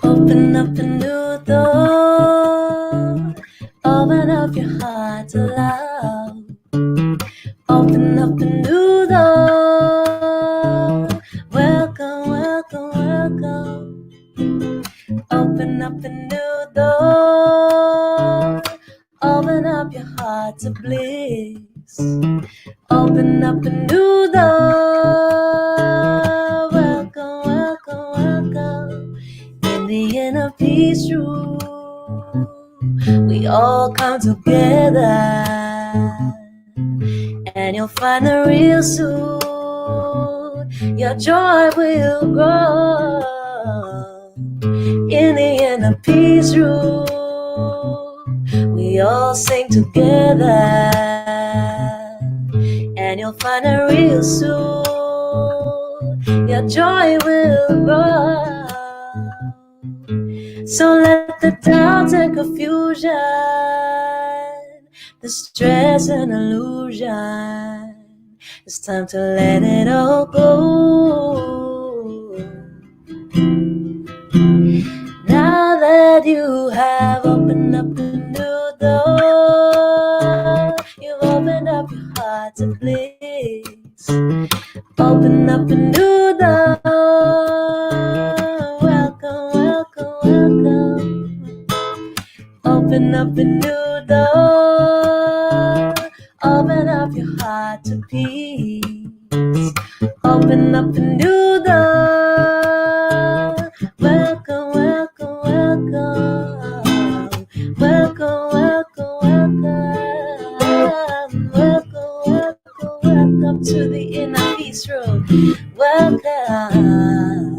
Open up a new door. Open up your heart to love. Open up a new door. Welcome, welcome, welcome. Open up a new door. Open up your heart to bliss. Open up a new door. Welcome, welcome, welcome. In the inner peace room, we all come together, and you'll find the real soul your joy will grow. In the inner peace room, we all sing together, and you'll find that real soon your joy will grow. So let the doubt and confusion, the stress and illusion, it's time to let it all go. Now that you have opened up the new door, you've opened up your heart to bliss. Open up a new door. Welcome, welcome, welcome. Open up a new door. Open up your heart to peace. Open up a new door. Welcome, welcome, welcome. Welcome, welcome, welcome. Welcome, welcome, welcome to the inner peace room. Welcome.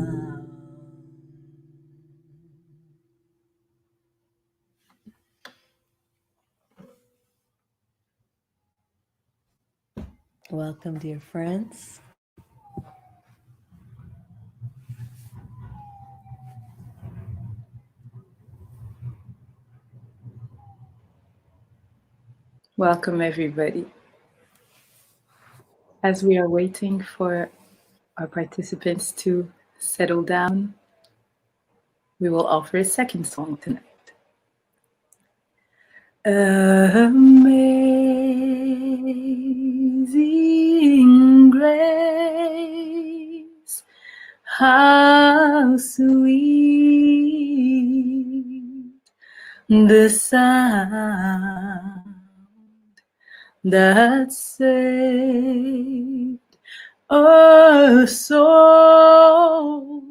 Welcome, dear friends. Welcome, everybody. As we are waiting for our participants to settle down, we will offer a second song tonight. Amazing grace, how sweet the sound that saved a soul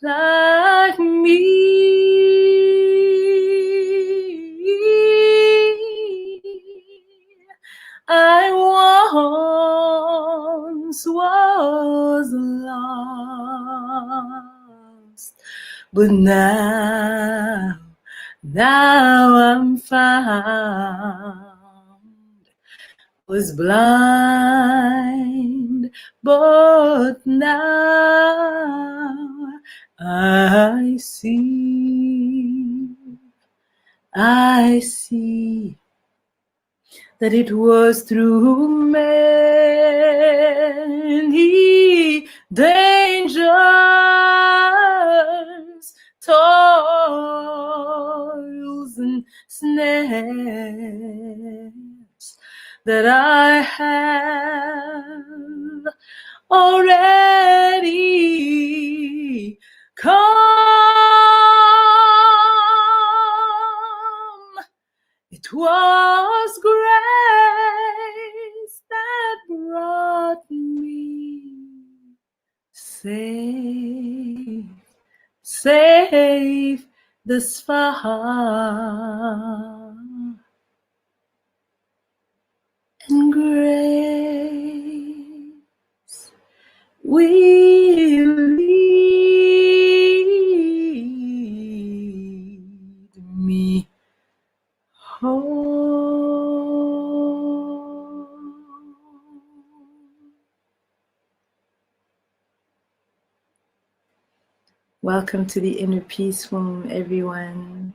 like me. I once was lost, but now I'm found. Was blind, but now I see that it was through many dangers, toils and snares that I have already come. It was grace that brought me safe thus far. And grace will lead me home. Welcome to the Inner Peace Room, everyone.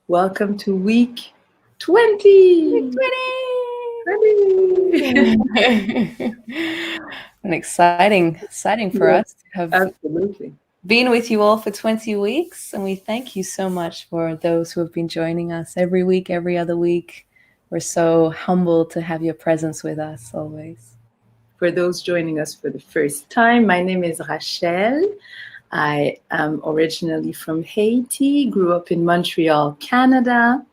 Welcome to week 20. 20. An exciting for us to have Absolutely been with you all for 20 weeks. And we thank you so much for those who have been joining us every week, every other week. We're so humbled to have your presence with us always. For those joining us for the first time, my name is Rachel. I am originally from Haiti, grew up in Montreal, Canada,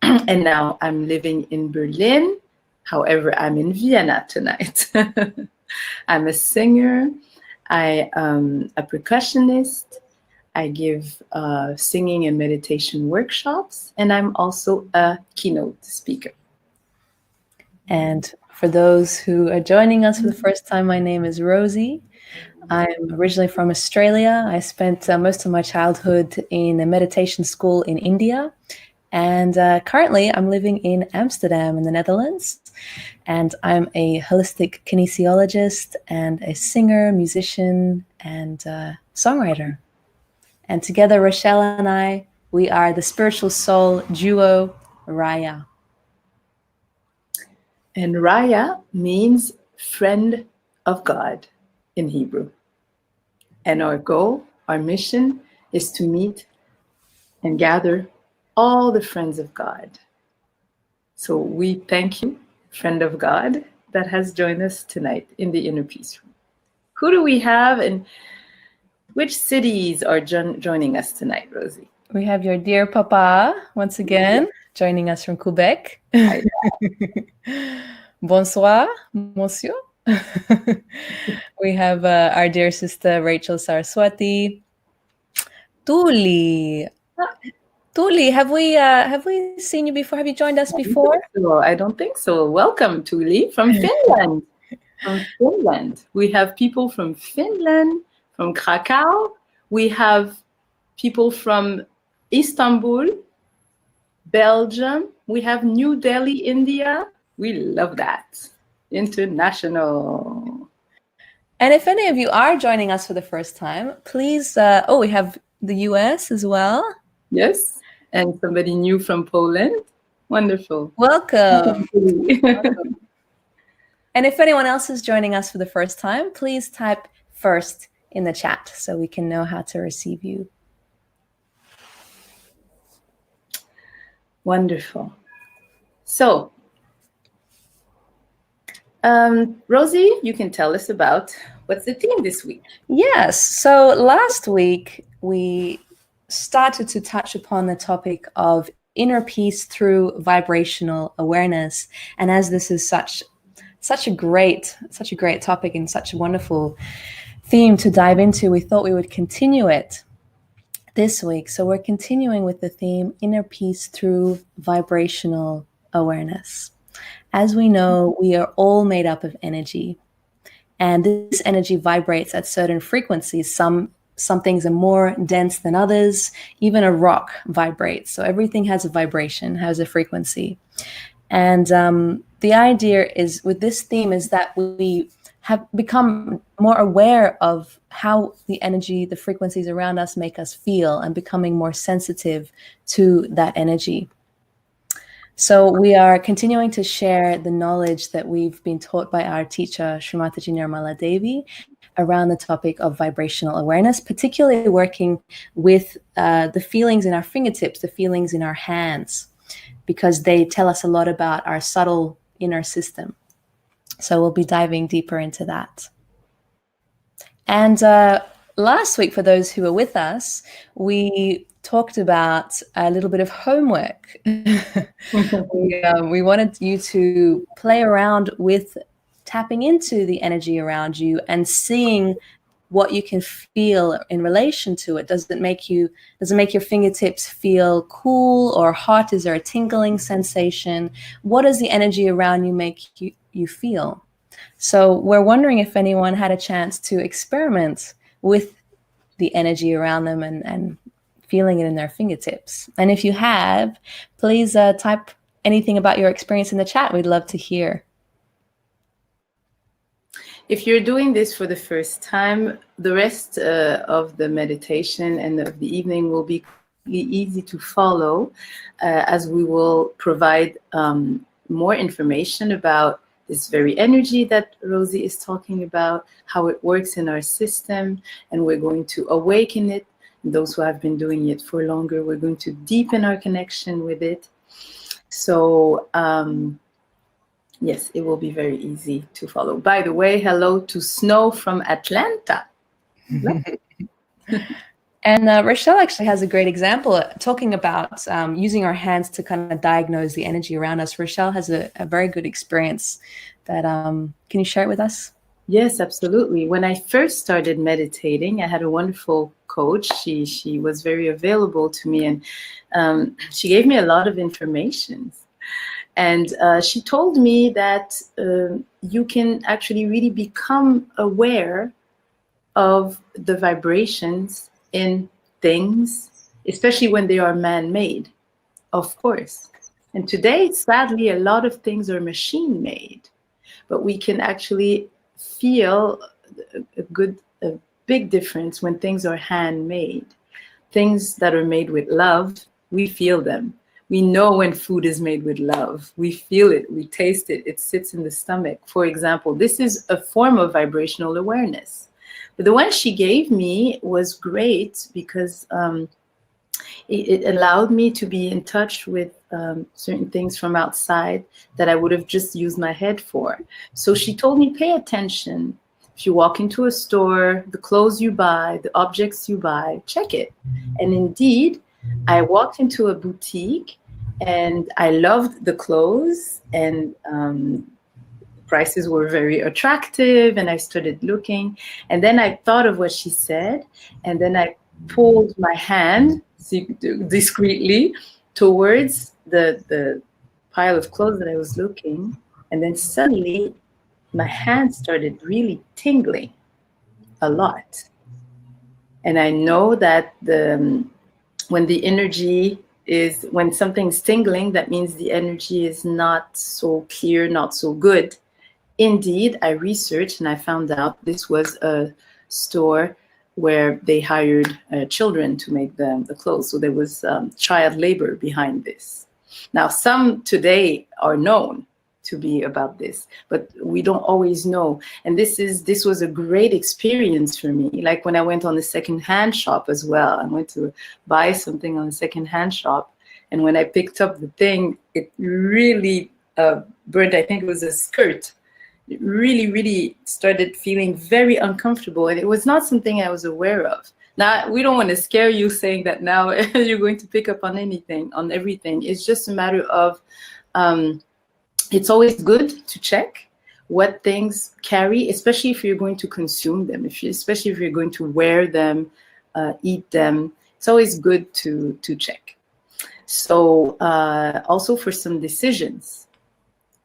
and now I'm living in Berlin. However, I'm in Vienna tonight. I'm a singer. I am a percussionist. I give singing and meditation workshops, and I'm also a keynote speaker. And for those who are joining us for the first time, my name is Rosie. I'm originally from Australia. I spent most of my childhood in a meditation school in India. And currently, I'm living in Amsterdam in the Netherlands. And I'm a holistic kinesiologist and a singer, musician, and songwriter. And together, Rochelle and I, we are the spiritual soul duo, Rayah. And Rayah means friend of God in Hebrew. And our goal, our mission, is to meet and gather all the friends of God. So we thank you, friend of God, that has joined us tonight in the Inner Peace Room. Who do we have and which cities are joining us tonight, Rosie? We have your dear Papa once again joining us from Quebec. Bonsoir, monsieur. We have our dear sister Rachel Saraswati. Tuli. Tuli, have we seen you before? Have you joined us before? I don't think so. Welcome, Tuli, from Finland. From Finland. We have people from Finland, from Krakow. We have people from Istanbul, Belgium. We have New Delhi, India. We love that. International. And if any of you are joining us for the first time, please, we have the US as well. Yes, and somebody new from Poland. Wonderful. Welcome. Welcome. And if anyone else is joining us for the first time, please type first in the chat so we can know how to receive you. Wonderful. So, Rosie, you can tell us about what's the theme this week. Yes. So last week, we started to touch upon the topic of inner peace through vibrational awareness. And as this is such a great topic and such a wonderful theme to dive into, we thought we would continue it this week. So we're continuing with the theme inner peace through vibrational awareness. As we know, we are all made up of energy, and this energy vibrates at certain frequencies. Some things are more dense than others. Even a rock vibrates. So everything has a vibration, has a frequency. And the idea is with this theme is that we have become more aware of how the energy, the frequencies around us make us feel, and becoming more sensitive to that energy. So we are continuing to share the knowledge that we've been taught by our teacher, Srimataji Nirmala Devi, around the topic of vibrational awareness, particularly working with the feelings in our fingertips, the feelings in our hands, because they tell us a lot about our subtle inner system. So we'll be diving deeper into that. And last week, for those who were with us, we talked about a little bit of homework. We wanted you to play around with tapping into the energy around you and seeing what you can feel in relation to it. Does it make your fingertips feel cool or hot? Is there a tingling sensation? What does the energy around you make you feel? So we're wondering if anyone had a chance to experiment with the energy around them and feeling it in their fingertips. And if you have, please type anything about your experience in the chat. We'd love to hear. If you're doing this for the first time, the rest of the meditation and of the evening will be easy to follow, as we will provide more information about this very energy that Rosie is talking about, how it works in our system, and we're going to awaken it. And those who have been doing it for longer, we're going to deepen our connection with it. So, yes, it will be very easy to follow. By the way, hello to Snow from Atlanta. And Rochelle actually has a great example talking about using our hands to kind of diagnose the energy around us. Rochelle has a very good experience that, can you share it with us? Yes, absolutely. When I first started meditating, I had a wonderful coach. She was very available to me, and she gave me a lot of information. And she told me that you can actually really become aware of the vibrations in things, especially when they are man-made, of course. And today, sadly, a lot of things are machine-made, but we can actually feel a big difference when things are handmade. Things that are made with love, we feel them. We know when food is made with love. We feel it, we taste it, it sits in the stomach. For example, this is a form of vibrational awareness. But the one she gave me was great because it allowed me to be in touch with certain things from outside that I would have just used my head for. So she told me, pay attention. If you walk into a store, the clothes you buy, the objects you buy, check it. And indeed, I walked into a boutique and I loved the clothes, and prices were very attractive, and I started looking. And then I thought of what she said, and then I pulled my hand discreetly towards the pile of clothes that I was looking, and then suddenly my hand started really tingling a lot. And I know that when the energy is, when something's tingling, that means the energy is not so clear, not so good. Indeed, I researched and I found out this was a store where they hired children to make the clothes. So there was child labor behind this. Now, some today are known to be about this, but we don't always know. And this was a great experience for me. Like when I went on the secondhand shop as well, I went to buy something on a secondhand shop. And when I picked up the thing, it really burned. I think it was a skirt. It really, really started feeling very uncomfortable. And it was not something I was aware of. Now, we don't want to scare you saying that now you're going to pick up on anything, on everything. It's just a matter of, it's always good to check what things carry, especially if you're going to consume them, especially if you're going to wear them, eat them. It's always good to check. So also for some decisions,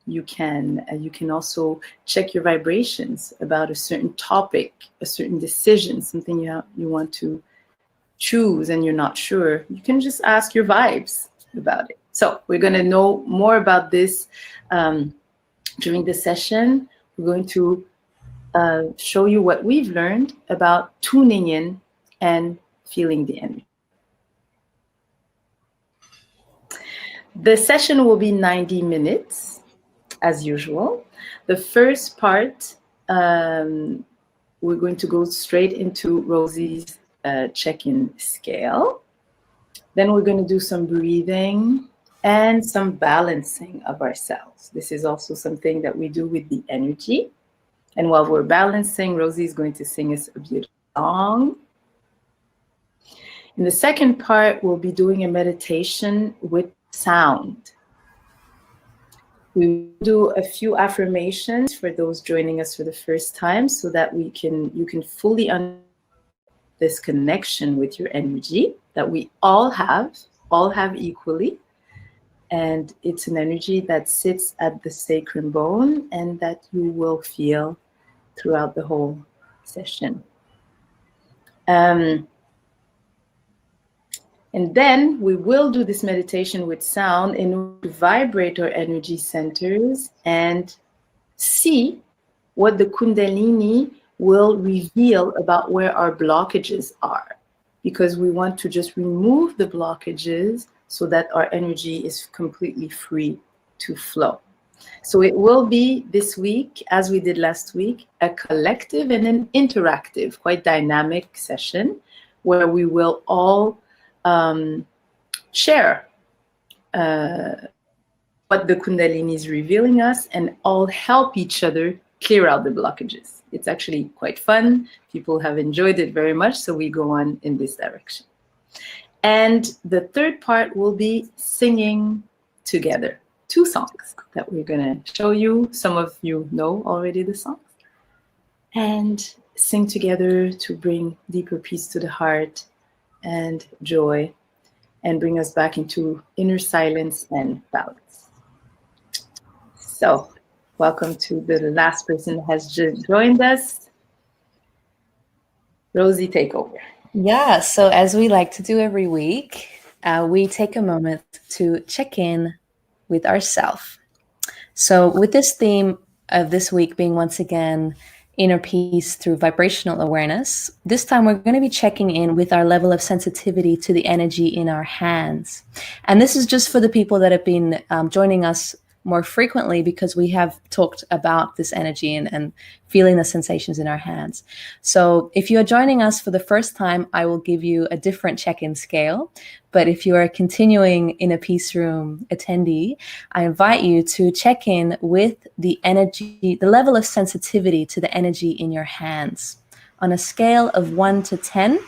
you can also check your vibrations about a certain topic, a certain decision, something you want to choose and you're not sure. You can just ask your vibes about it. So we're going to know more about this during the session. We're going to show you what we've learned about tuning in and feeling the energy. The session will be 90 minutes, as usual. The first part, we're going to go straight into Rosie's check-in scale. Then we're going to do some breathing and some balancing of ourselves. This is also something that we do with the energy. And while we're balancing, Rosie is going to sing us a beautiful song. In the second part, we'll be doing a meditation with sound. We will do a few affirmations for those joining us for the first time so that you can fully understand this connection with your energy that we all have equally. And it's an energy that sits at the sacrum bone and that you will feel throughout the whole session. And then we will do this meditation with sound in order to vibrate our energy centers and see what the Kundalini will reveal about where our blockages are, because we want to just remove the blockages so that our energy is completely free to flow. So it will be this week, as we did last week, a collective and an interactive, quite dynamic session where we will all share what the Kundalini is revealing us and all help each other clear out the blockages. It's actually quite fun. People have enjoyed it very much, so we go on in this direction. And the third part will be singing together. 2 songs that we're going to show you. Some of you know already the songs. And sing together to bring deeper peace to the heart and joy and bring us back into inner silence and balance. So, welcome to the last person that has joined us. Rosie, take over. Yeah, so as we like to do every week, we take a moment to check in with ourselves. So, with this theme of this week being once again inner peace through vibrational awareness, this time we're going to be checking in with our level of sensitivity to the energy in our hands. And this is just for the people that have been joining us more frequently because we have talked about this energy and feeling the sensations in our hands. So if you are joining us for the first time, I will give you a different check-in scale. But if you are a continuing Inner Peace Room attendee, I invite you to check in with the energy, the level of sensitivity to the energy in your hands on a scale of 1 to 10,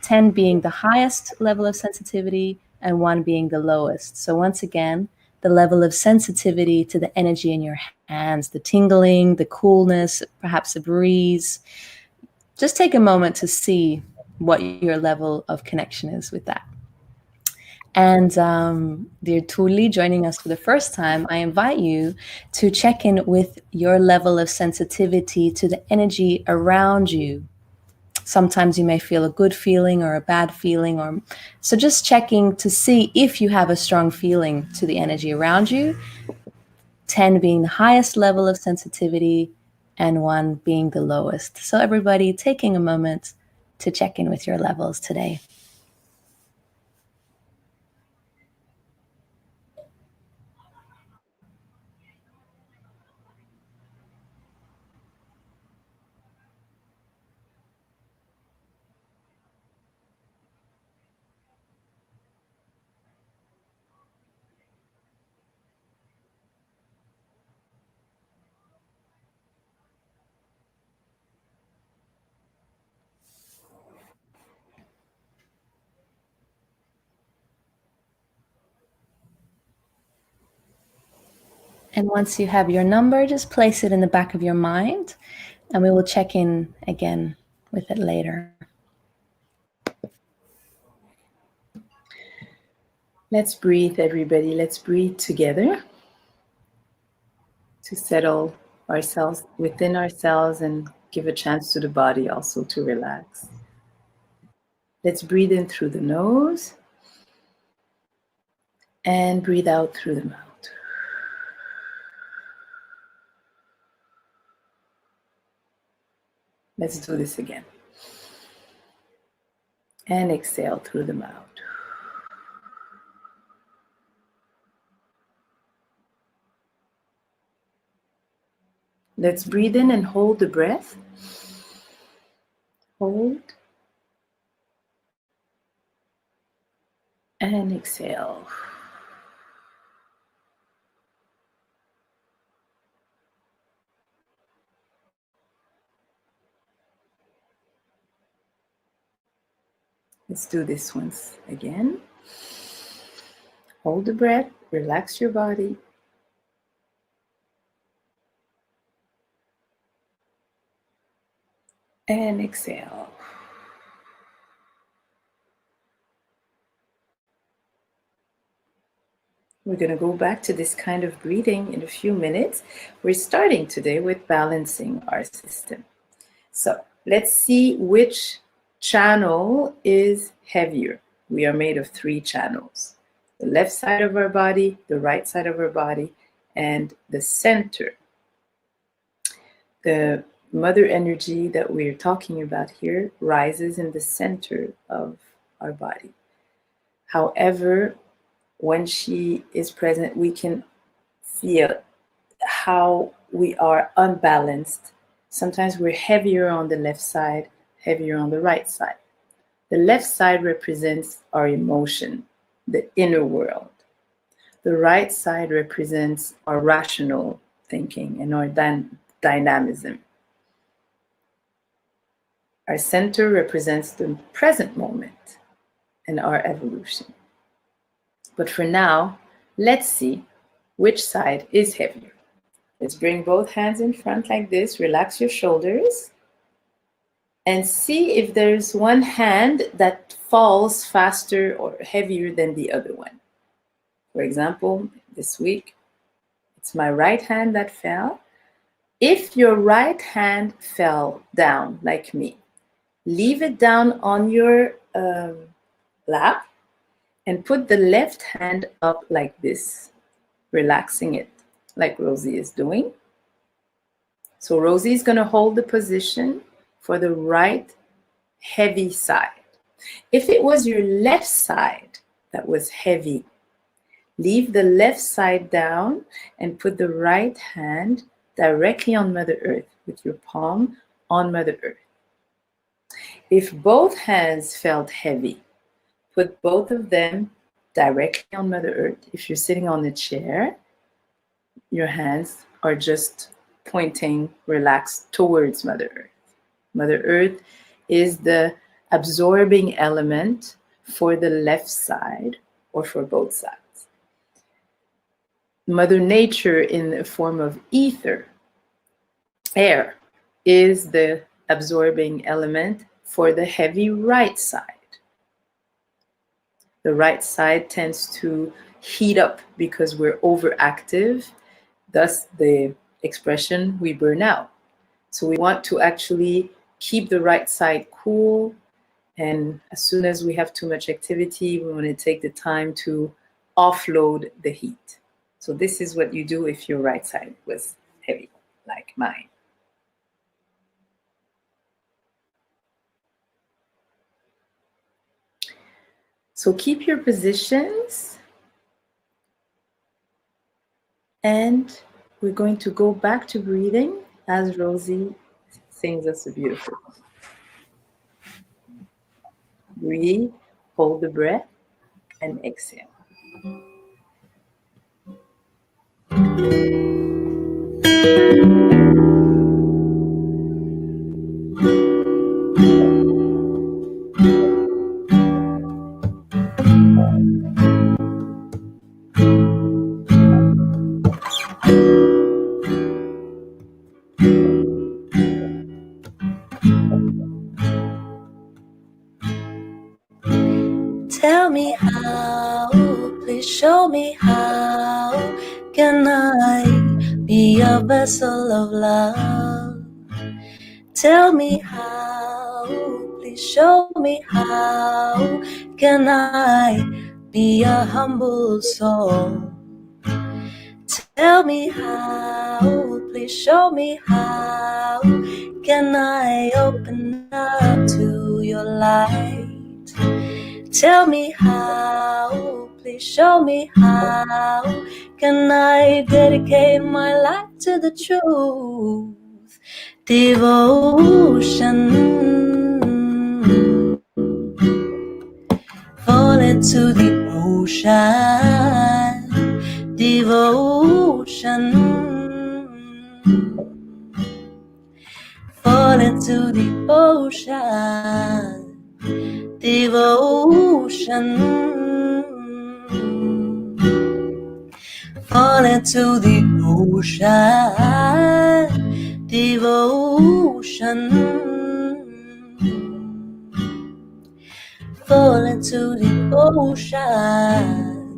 10 being the highest level of sensitivity and 1 being the lowest. So once again, the level of sensitivity to the energy in your hands, the tingling, the coolness, perhaps a breeze. Just take a moment to see what your level of connection is with that. And dear Tuli, joining us for the first time, I invite you to check in with your level of sensitivity to the energy around you. Sometimes you may feel a good feeling or a bad feeling, or so just checking to see if you have a strong feeling to the energy around you. 10 being the highest level of sensitivity and 1 being the lowest. So everybody taking a moment to check in with your levels today. And once you have your number, just place it in the back of your mind, and we will check in again with it later. Let's breathe, everybody. Let's breathe together to settle ourselves within ourselves and give a chance to the body also to relax. Let's breathe in through the nose and breathe out through the mouth. Let's do this again. And exhale through the mouth. Let's breathe in and hold the breath. Hold. And exhale. Let's do this once again. Hold the breath, relax your body. And exhale. We're going to go back to this kind of breathing in a few minutes. We're starting today with balancing our system. So let's see which channel is heavier. We are made of 3 channels: the left side of our body, the right side of our body, and the center. The mother energy that we're talking about here rises in the center of our body. However, when she is present, we can feel how we are unbalanced. Sometimes we're heavier on the left side, heavier on the right side. The left side represents our emotion, the inner world. The right side represents our rational thinking and our dynamism. Our center represents the present moment and our evolution. But for now, let's see which side is heavier. Let's bring both hands in front like this, relax your shoulders, and see if there's one hand that falls faster or heavier than the other one. For example, this week, It's my right hand that fell. If your right hand fell down like me, leave it down on your lap and put the left hand up like this, relaxing it like Rosie is doing. So Rosie is going to hold the position for the right heavy side. If it was your left side that was heavy, leave the left side down and put the right hand directly on Mother Earth with your palm on Mother Earth. If both hands felt heavy, put both of them directly on Mother Earth. If you're sitting on a chair, your hands are just pointing relaxed towards Mother Earth. Mother Earth is the absorbing element for the left side or for both sides. Mother Nature in the form of ether, air, is the absorbing element for the heavy right side. The right side tends to heat up because we're overactive, thus the expression we burn out. So we want to actually keep the right side cool, and as soon as we have too much activity, we want to take the time to offload the heat. So this is what you do if your right side was heavy, like mine. So keep your positions, and we're going to go back to breathing as Rosie sings us a beautiful song. Breathe, hold the breath, and exhale. Tell me how, please show me how can I be a vessel of love? Tell me how, please show me how can I be a humble soul? Tell me how, please show me how can I open up to your light? Tell me how, please show me how can I dedicate my life to the truth? Devotion, fall into the ocean. Devotion, fall into the ocean. Devotion, fall into the ocean. Devotion, fall into the ocean.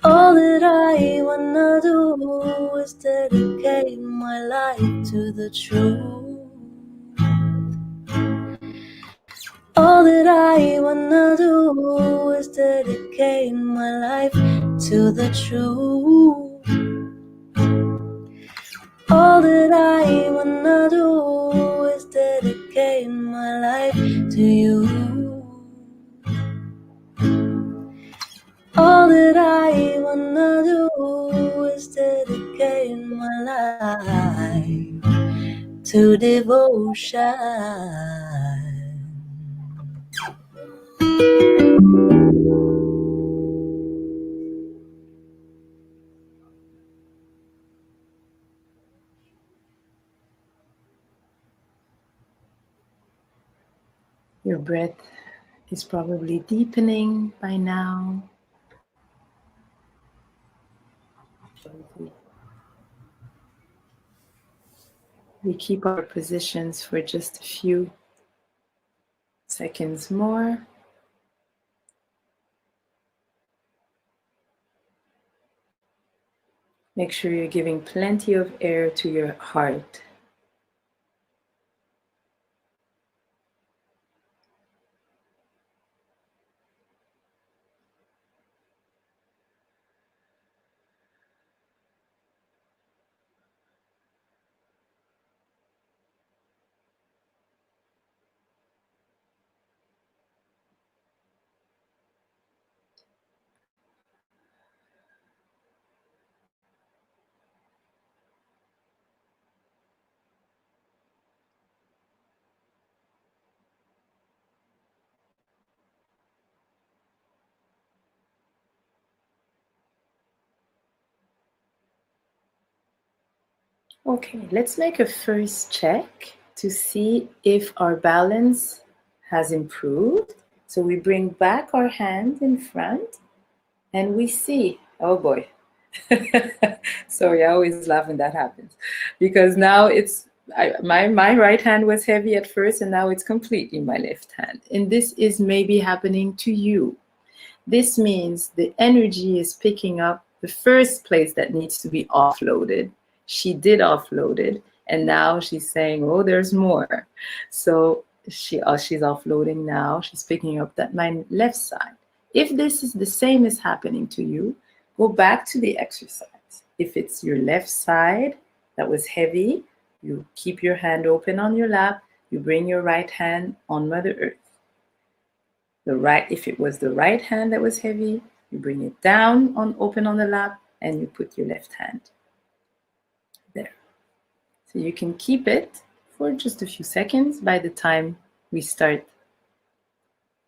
All that I wanna do is dedicate my life to the truth. All that I wanna do is dedicate my life to the truth. All that I wanna do is dedicate my life to you. All that I wanna do is dedicate my life to devotion. Your breath is probably deepening by now. We keep our positions for just a few seconds more. Make sure you're giving plenty of air to your heart. Okay, let's make a first check to see if our balance has improved. So we bring back our hand in front and we see, oh boy. Sorry, I always laugh when that happens. Because now my right hand was heavy at first and now it's completely my left hand. And this is maybe happening to you. This means the energy is picking up the first place that needs to be offloaded. She did offload it, and now she's saying, oh, there's more. So she's offloading now. She's picking up that my left side. If this is the same as happening to you, go back to the exercise. If it's your left side that was heavy, you keep your hand open on your lap. You bring your right hand on Mother Earth. If it was the right hand that was heavy, you bring it down open on the lap, and you put your left hand there. So you can keep it for just a few seconds by the time we start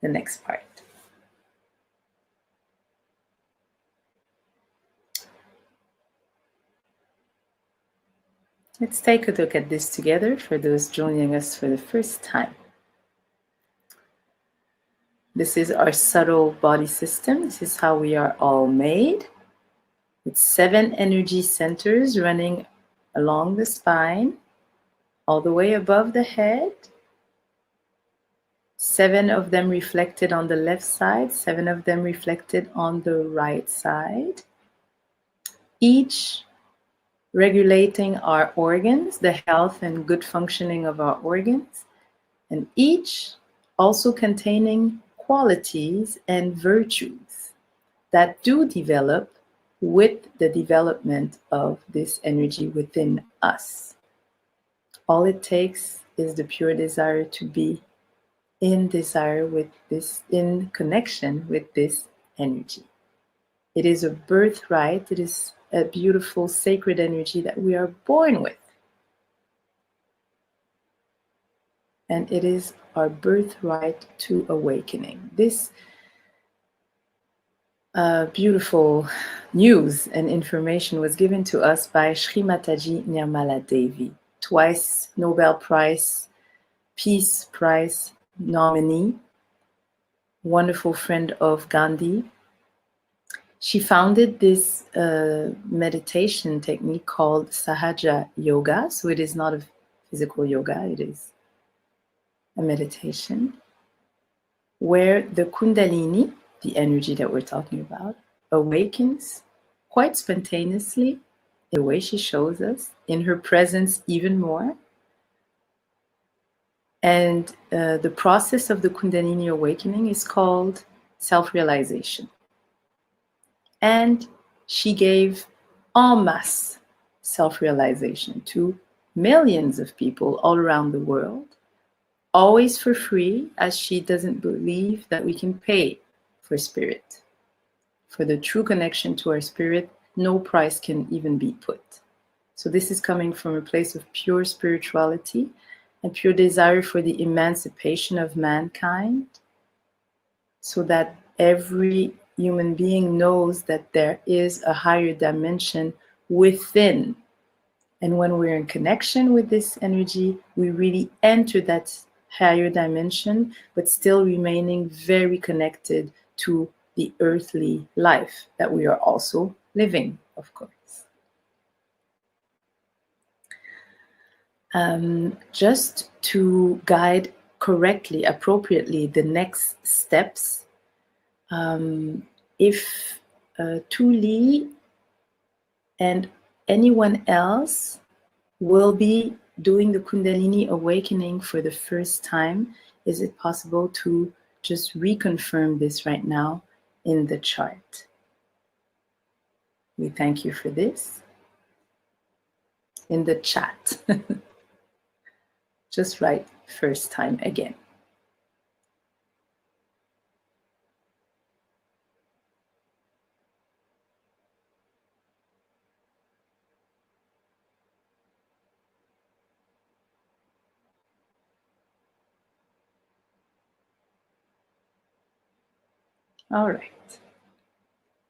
the next part. Let's take a look at this together for those joining us for the first time. This is our subtle body system. This is how we are all made. It's 7 energy centers running along the spine, all the way above the head. 7 of them reflected on the left side, 7 of them reflected on the right side. Each regulating our organs, the health and good functioning of our organs, and each also containing qualities and virtues that do develop with the development of this energy within us. All it takes is the pure desire to be in desire with this, in connection with this energy. It is a birthright. It is a beautiful sacred energy that we are born with. And it is our birthright to awakening. This beautiful news and information was given to us by Sri Mataji Nirmala Devi, twice Nobel Prize, Peace Prize nominee, wonderful friend of Gandhi. She founded this meditation technique called Sahaja Yoga. So it is not a physical yoga, it is a meditation where the Kundalini, the energy that we're talking about, awakens quite spontaneously in the way she shows us, in her presence even more. And the process of the Kundalini awakening is called self-realization. And she gave en masse self-realization to millions of people all around the world, always for free, as she doesn't believe that we can pay for spirit. For the true connection to our spirit, no price can even be put. So this is coming from a place of pure spirituality and pure desire for the emancipation of mankind, so that every human being knows that there is a higher dimension within. And when we're in connection with this energy, we really enter that higher dimension, but still remaining very connected to the earthly life that we are also living, of course. Just to guide correctly, appropriately, the next steps, if Tuli and anyone else will be doing the Kundalini awakening for the first time, is it possible to just reconfirm this right now in the chart? We thank you for this. In the chat. Just write first time again. All right.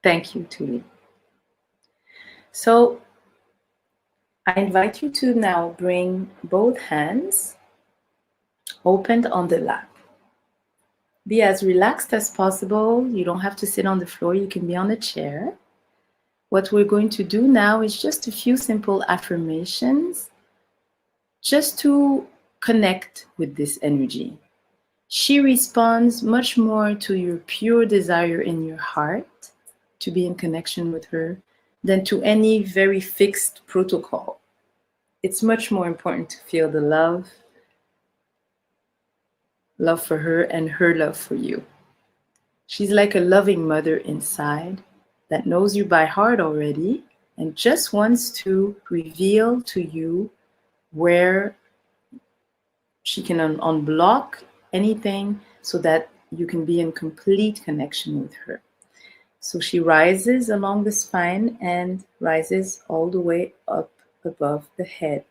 Thank you, Tuli. So I invite you to now bring both hands opened on the lap. Be as relaxed as possible. You don't have to sit on the floor. You can be on a chair. What we're going to do now is just a few simple affirmations just to connect with this energy. She responds much more to your pure desire in your heart to be in connection with her than to any very fixed protocol. It's much more important to feel the love for her and her love for you. She's like a loving mother inside that knows you by heart already and just wants to reveal to you where she can unblock anything so that you can be in complete connection with her. So she rises along the spine and rises all the way up above the head.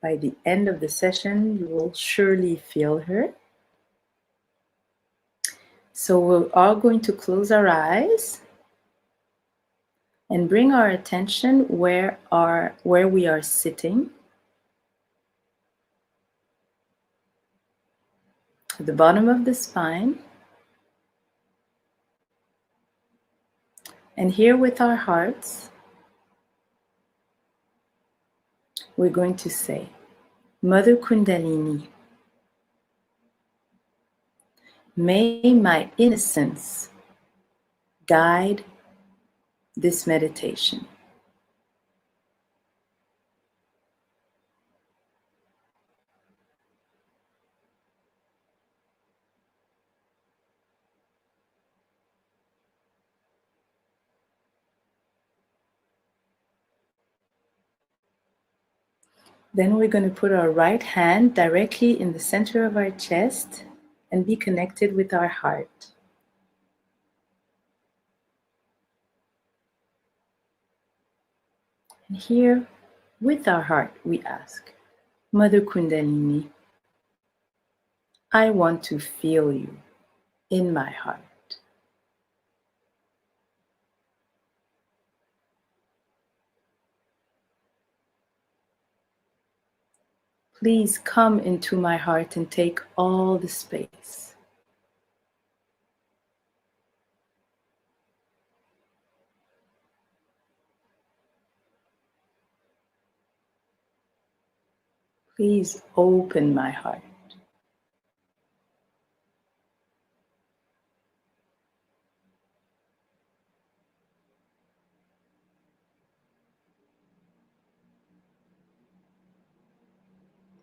By the end of the session, you will surely feel her. So we're all going to close our eyes and bring our attention where we are sitting. At the bottom of the spine. And here with our hearts, we're going to say, Mother Kundalini, may my innocence guide this meditation. Then we're going to put our right hand directly in the center of our chest and be connected with our heart. And here, with our heart, we ask, Mother Kundalini, I want to feel you in my heart. Please come into my heart and take all the space. Please open my heart.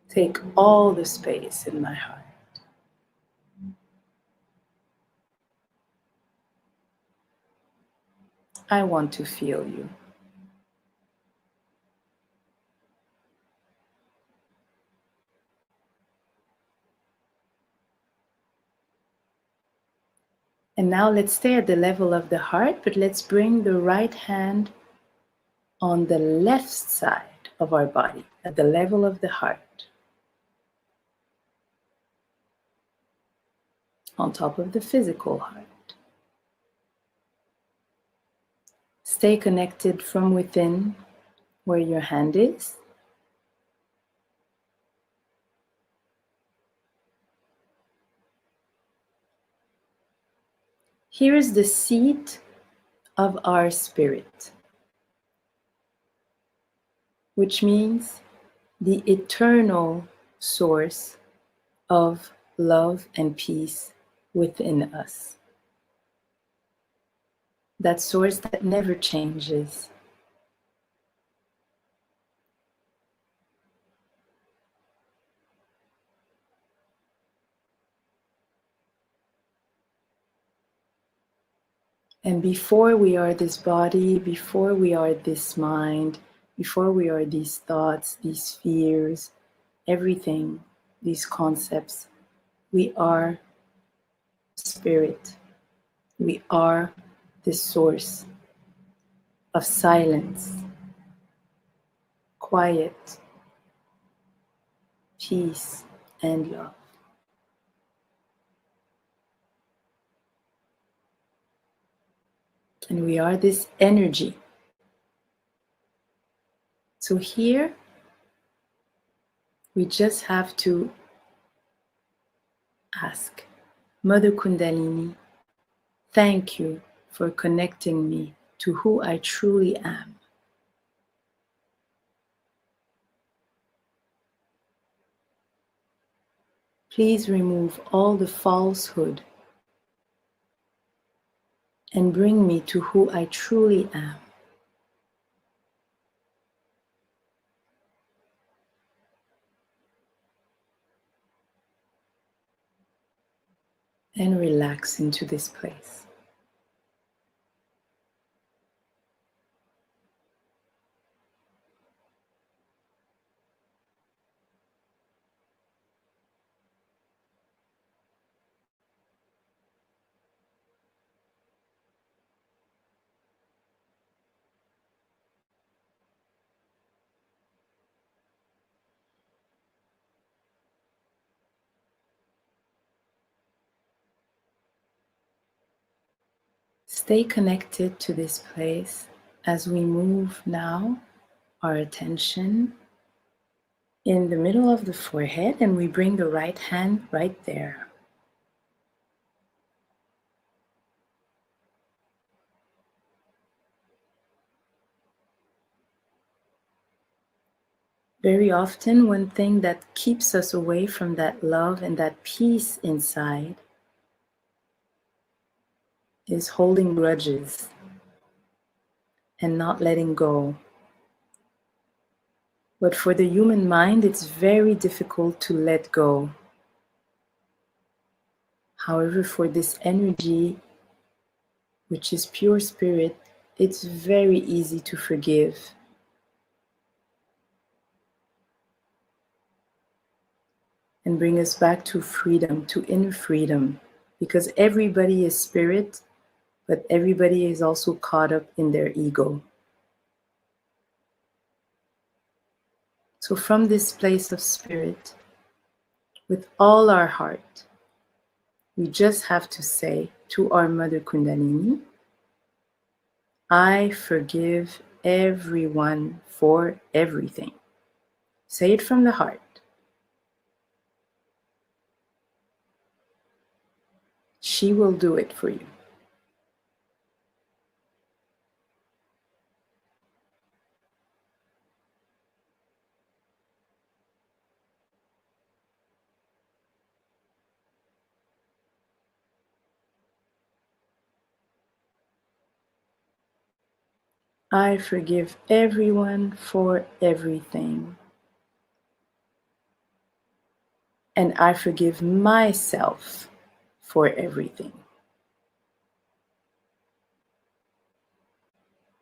Take all the space in my heart. I want to feel you. And now let's stay at the level of the heart, but let's bring the right hand on the left side of our body, at the level of the heart, on top of the physical heart. Stay connected from within where your hand is. Here is the seat of our spirit, which means the eternal source of love and peace within us. That source that never changes. And before we are this body, before we are this mind, before we are these thoughts, these fears, everything, these concepts, we are spirit. We are the source of silence, quiet, peace, and love. And we are this energy. So here, we just have to ask, Mother Kundalini, thank you for connecting me to who I truly am. Please remove all the falsehood and bring me to who I truly am. And relax into this place. Stay connected to this place as we move now our attention in the middle of the forehead and we bring the right hand right there. Very often, one thing that keeps us away from that love and that peace inside is holding grudges and not letting go. But for the human mind, it's very difficult to let go. However, for this energy, which is pure spirit, it's very easy to forgive. And bring us back to freedom, to inner freedom. Because everybody is spirit, but everybody is also caught up in their ego. So from this place of spirit, with all our heart, we just have to say to our Mother Kundalini, I forgive everyone for everything. Say it from the heart. She will do it for you. I forgive everyone for everything. And I forgive myself for everything.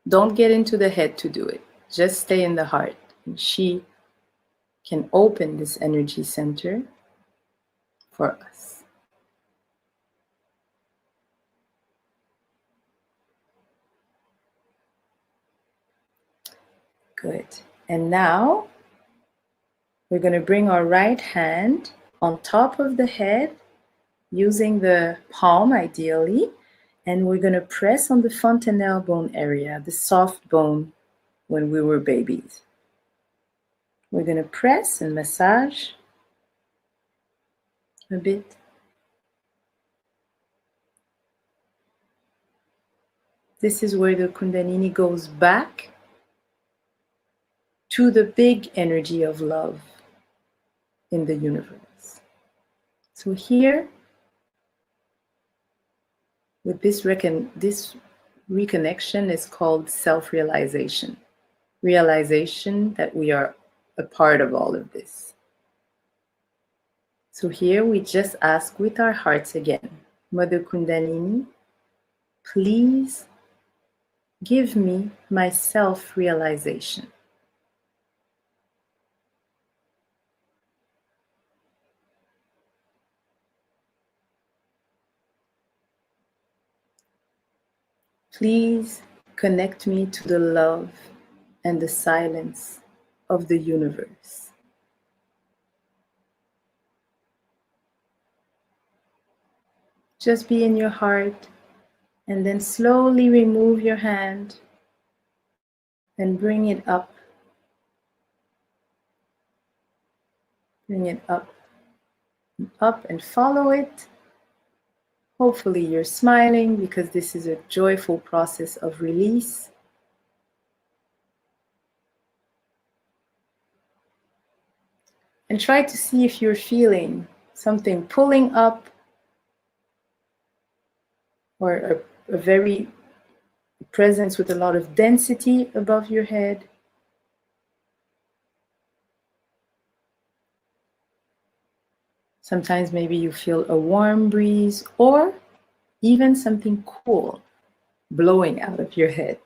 Don't get into the head to do it. Just stay in the heart. And she can open this energy center for us. Good. And now we're going to bring our right hand on top of the head using the palm ideally. And we're going to press on the fontanelle bone area, the soft bone when we were babies. We're going to press and massage a bit. This is where the Kundalini goes back to the big energy of love in the universe. So here, with this reconnection is called self-realization. Realization that we are a part of all of this. So here we just ask with our hearts again, Mother Kundalini, please give me my self-realization. Please connect me to the love and the silence of the universe. Just be in your heart and then slowly remove your hand and bring it up. Bring it up and up and follow it. Hopefully you're smiling because this is a joyful process of release. And try to see if you're feeling something pulling up or a very presence with a lot of density above your head. Sometimes maybe you feel a warm breeze or even something cool blowing out of your head.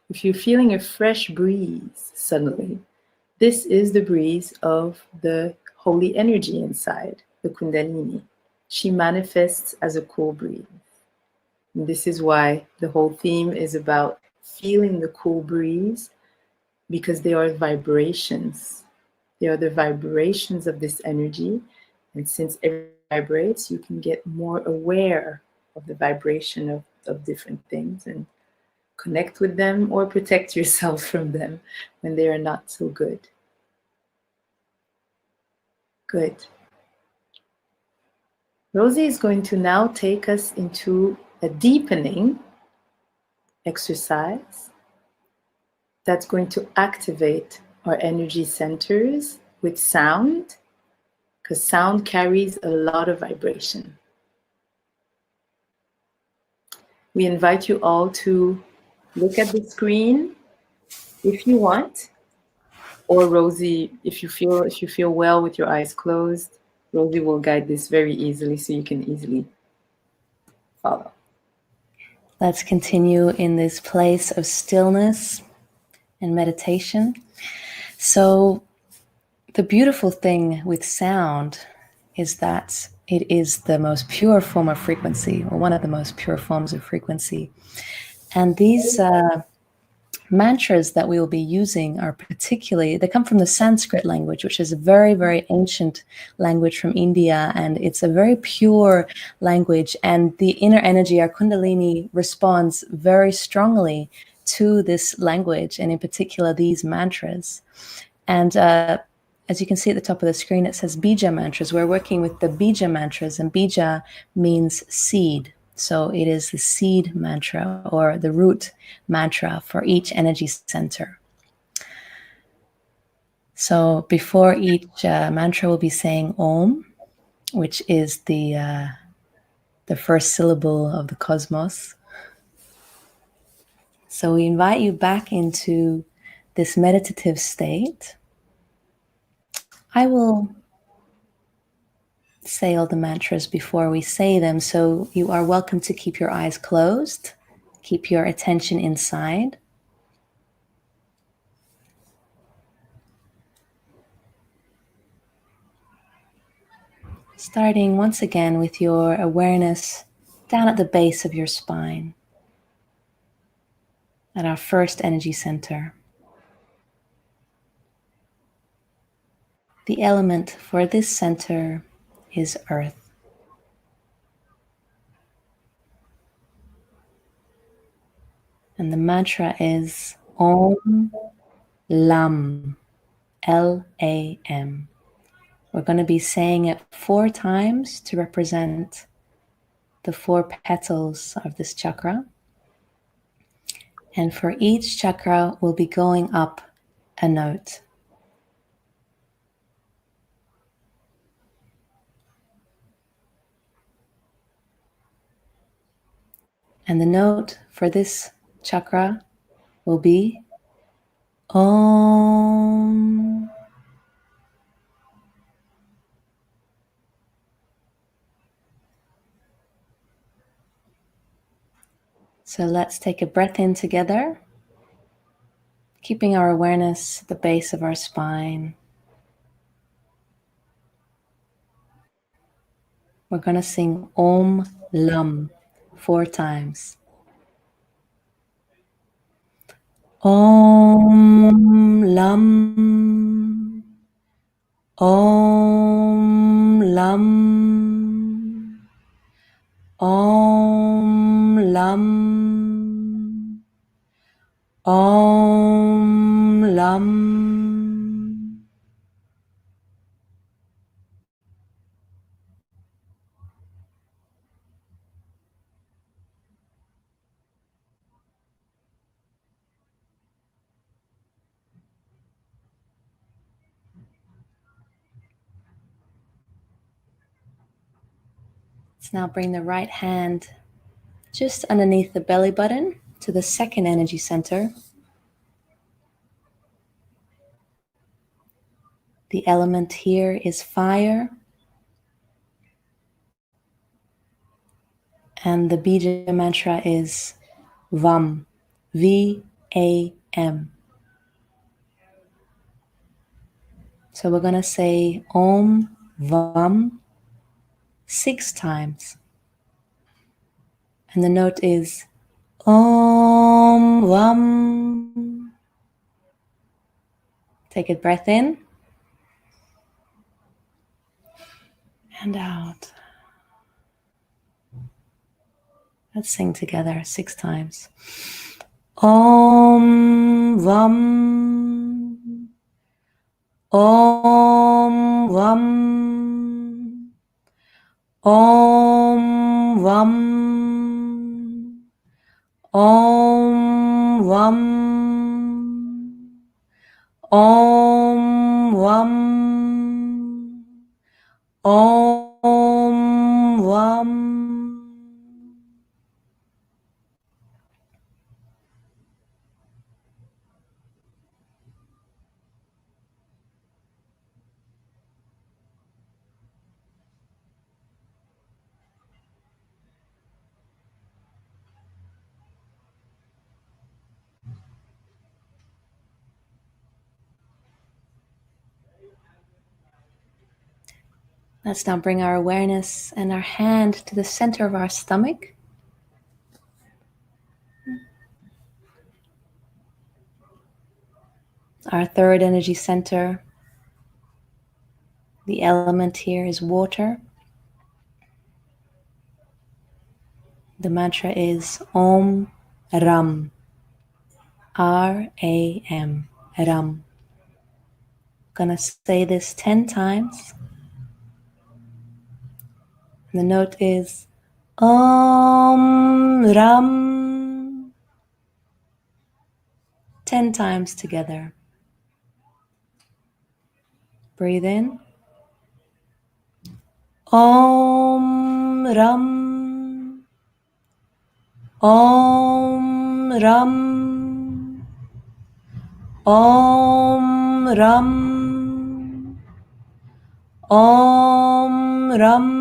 If you're feeling a fresh breeze suddenly, this is the breeze of the holy energy inside, the Kundalini. She manifests as a cool breeze. And this is why the whole theme is about feeling the cool breeze, because they are vibrations. They are the vibrations of this energy. And since everything vibrates, you can get more aware of the vibration of different things and connect with them or protect yourself from them when they are not so good. Good. Rosie is going to now take us into a deepening exercise that's going to activate our energy centers with sound, because sound carries a lot of vibration. We invite you all to look at the screen if you want, or Rosie, if you feel well with your eyes closed, Rosie will guide this very easily so you can easily follow. Let's continue in this place of stillness and meditation. So the beautiful thing with sound is that it is the most pure form of frequency, or one of the most pure forms of frequency. And these mantras that we will be using are particularly, they come from the Sanskrit language, which is a very, very ancient language from India. And it's a very pure language. And the inner energy, our Kundalini, responds very strongly to this language, and in particular, these mantras. And as you can see at the top of the screen, it says Bija mantras. We're working with the Bija mantras, and Bija means seed. So it is the seed mantra or the root mantra for each energy center. So before each mantra, we'll be saying Om, which is the first syllable of the cosmos. So we invite you back into this meditative state. I will say all the mantras before we say them, so you are welcome to keep your eyes closed, keep your attention inside. Starting once again with your awareness down at the base of your spine, at our first energy center. The element for this center is earth. And the mantra is Om Lam, Lam. We're going to be saying it 4 times to represent the 4 petals of this chakra. And for each chakra, we'll be going up a note. And the note for this chakra will be Om. So let's take a breath in together, keeping our awareness at the base of our spine. We're going to sing Om Lam 4 times. Om Lam. Om Lam. Om Lam. Om Lam. Let's now bring the right hand just underneath the belly button to the second energy center. The element here is fire. And the bija mantra is VAM, V-A-M. So we're going to say Om VAM 6 times. And the note is Om VAM. Take a breath in and out. Let's sing together 6 times. Om VAM. Om VAM. Om VAM. Om VAM. Om VAM. Om VAM. Let's now bring our awareness and our hand to the center of our stomach. Our third energy center. The element here is water. The mantra is Om Ram. R-A-M. Ram. I'm gonna say this 10 times. The note is Om Ram. 10 times together. Breathe in. Om Ram. Om Ram. Om Ram. Om Ram.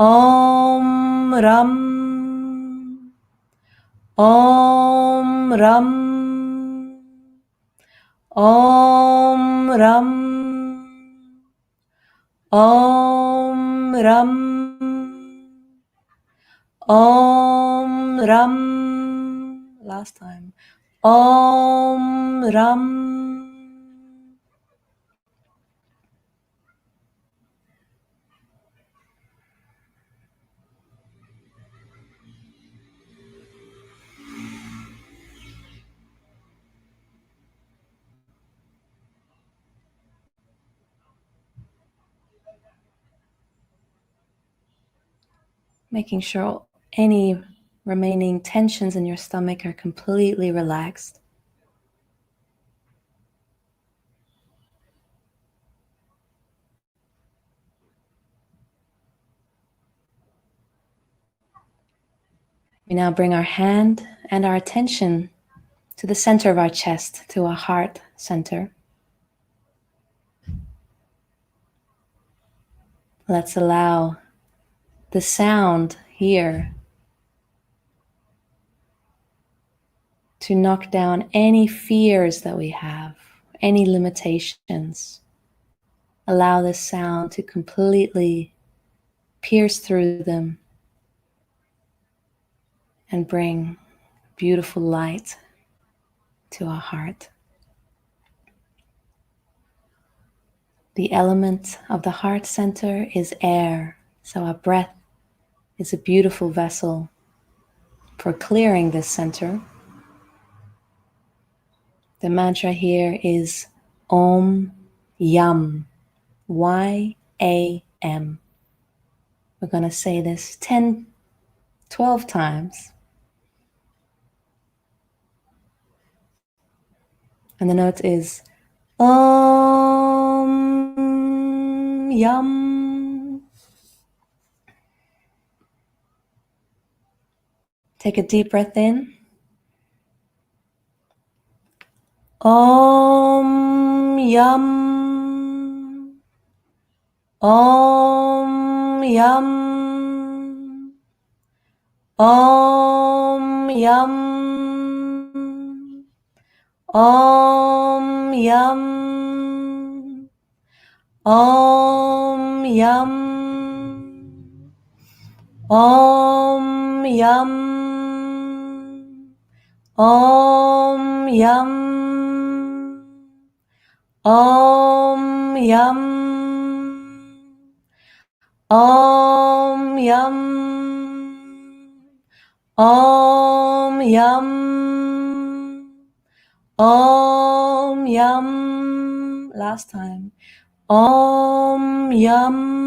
Om Ram. Om Ram. Om Ram. Om Ram. Om Ram. Last time. Om Ram. Making sure any remaining tensions in your stomach are completely relaxed. We now bring our hand and our attention to the center of our chest, to our heart center. Let's allow the sound here to knock down any fears that we have, any limitations. Allow this sound to completely pierce through them and bring beautiful light to our heart. The element of the heart center is air, so our breath is a beautiful vessel for clearing this center. The mantra here is Om Yam, Y-A-M. We're going to say this 10, 12 times. And the note is Om Yam. Take a deep breath in. Om Yam. Om Yam. Om Yam. Om Yam. Om Yam. Om Yam. Om Yam. Om Yam. Om Yam. Om Yam. Om Yam. Last time. Om Yam.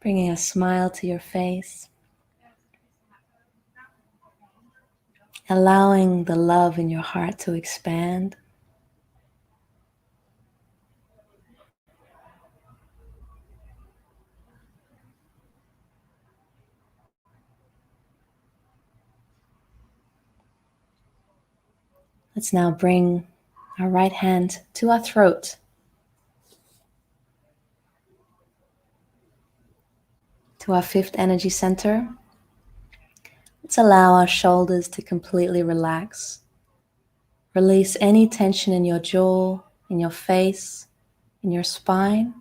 Bringing a smile to your face. Allowing the love in your heart to expand. Let's now bring our right hand to our throat. To our fifth energy center. Let's allow our shoulders to completely relax. Release any tension in your jaw, in your face, in your spine.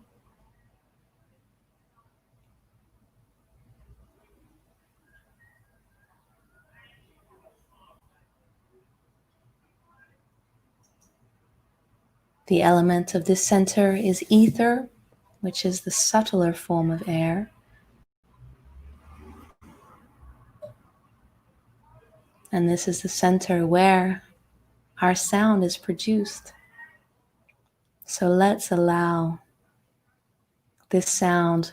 The element of this center is ether, which is the subtler form of air. And this is the center where our sound is produced. So let's allow this sound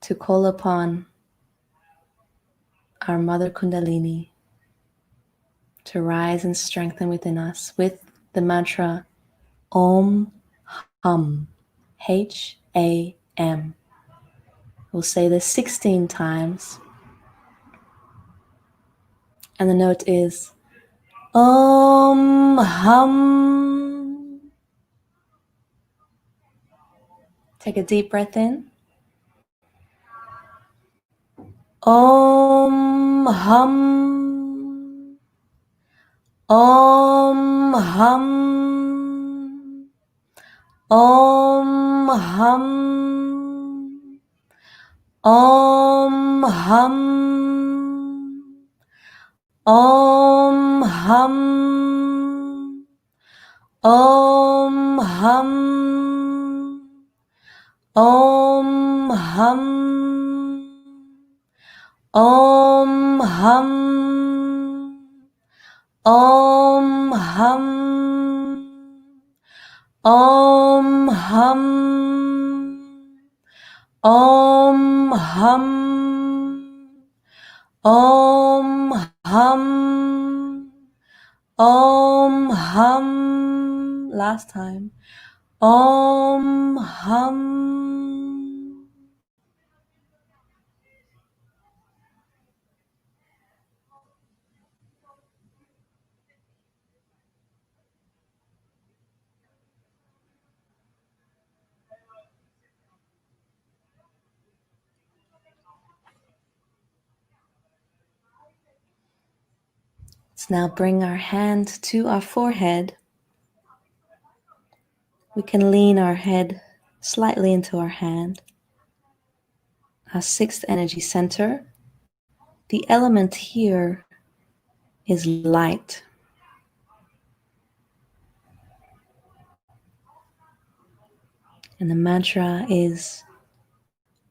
to call upon our Mother Kundalini to rise and strengthen within us with the mantra Om Hum, H-A-M. We'll say this 16 times. And the note is Om Hum. Take a deep breath in. Om Hum. Om Hum. Om Hum. Om Hum. Om Hum. Om Hum. Om Hum. Om Hum. Om Hum. Om hum. Om hum. Om hum. Om hum. Last time. Om hum. Let's now bring our hand to our forehead. We can lean our head slightly into our hand. Our sixth energy center. The element here is light. And the mantra is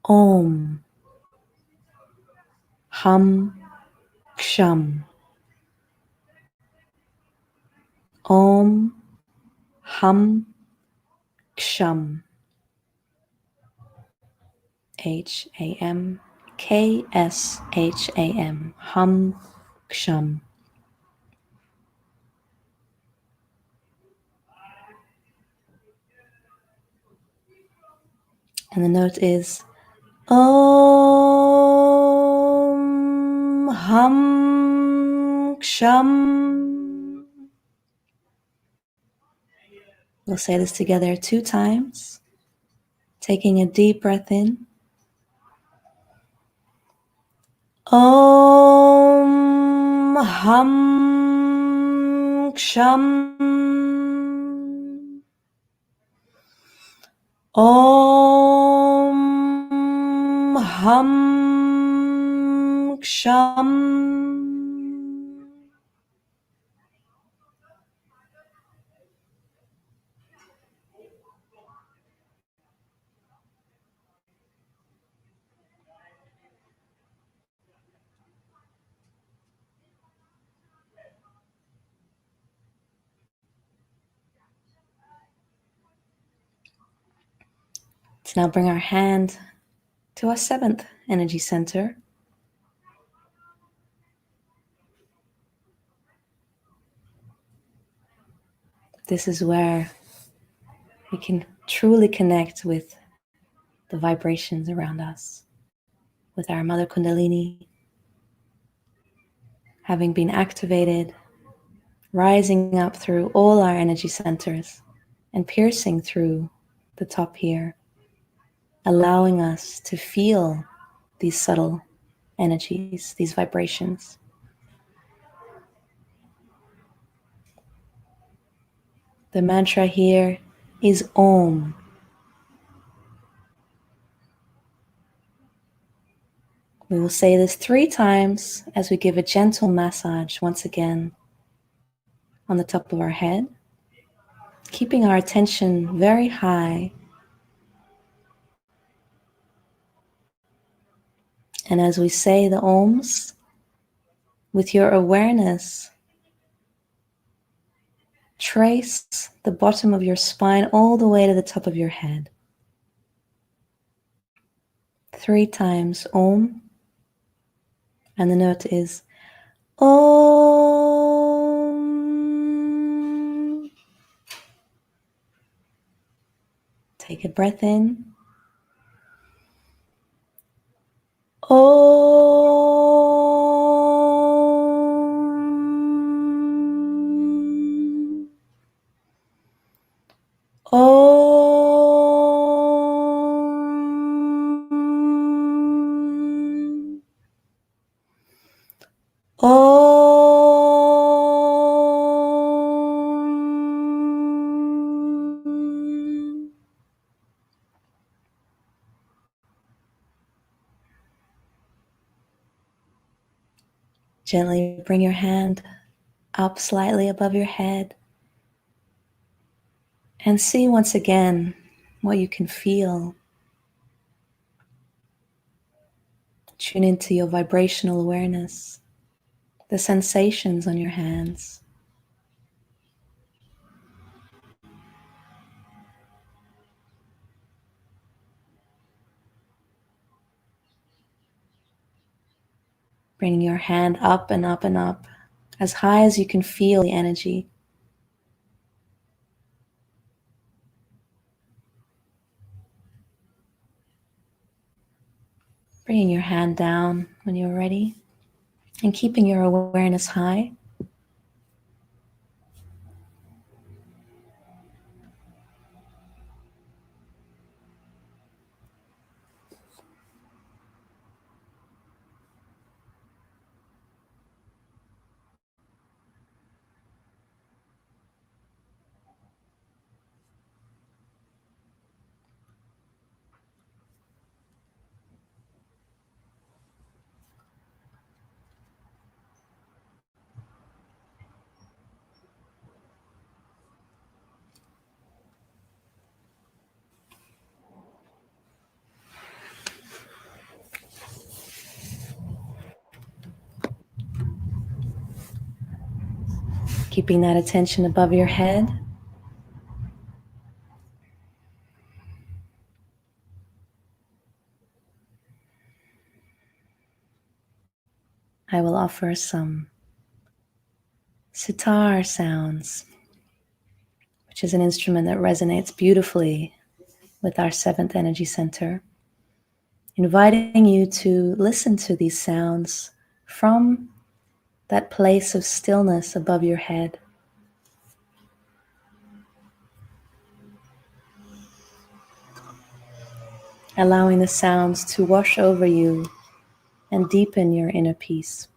Om Hum Ksham. Om Hum Ksham. H-A-M-K-S-H-A-M. Hum Ksham. And the note is Om Hum Ksham. We'll say this together 2 times, taking a deep breath in. Om Hum Ksham. Om Hum Ksham. Let's now bring our hand to our seventh energy center. This is where we can truly connect with the vibrations around us, with our Mother Kundalini having been activated, rising up through all our energy centers and piercing through the top here, allowing us to feel these subtle energies, these vibrations. The mantra here is Om. We will say this 3 times as we give a gentle massage once again on the top of our head, keeping our attention very high. And as we say the Oms, with your awareness, trace the bottom of your spine all the way to the top of your head. 3 times Om. And the note is Om. Take a breath in. Om. Om. Om. Gently bring your hand up slightly above your head and see once again what you can feel. Tune into your vibrational awareness, the sensations on your hands. Bringing your hand up and up and up, as high as you can feel the energy. Bringing your hand down when you're ready and keeping your awareness high. Keeping that attention above your head. I will offer some sitar sounds, which is an instrument that resonates beautifully with our seventh energy center, inviting you to listen to these sounds from that place of stillness above your head. Allowing the sounds to wash over you and deepen your inner peace.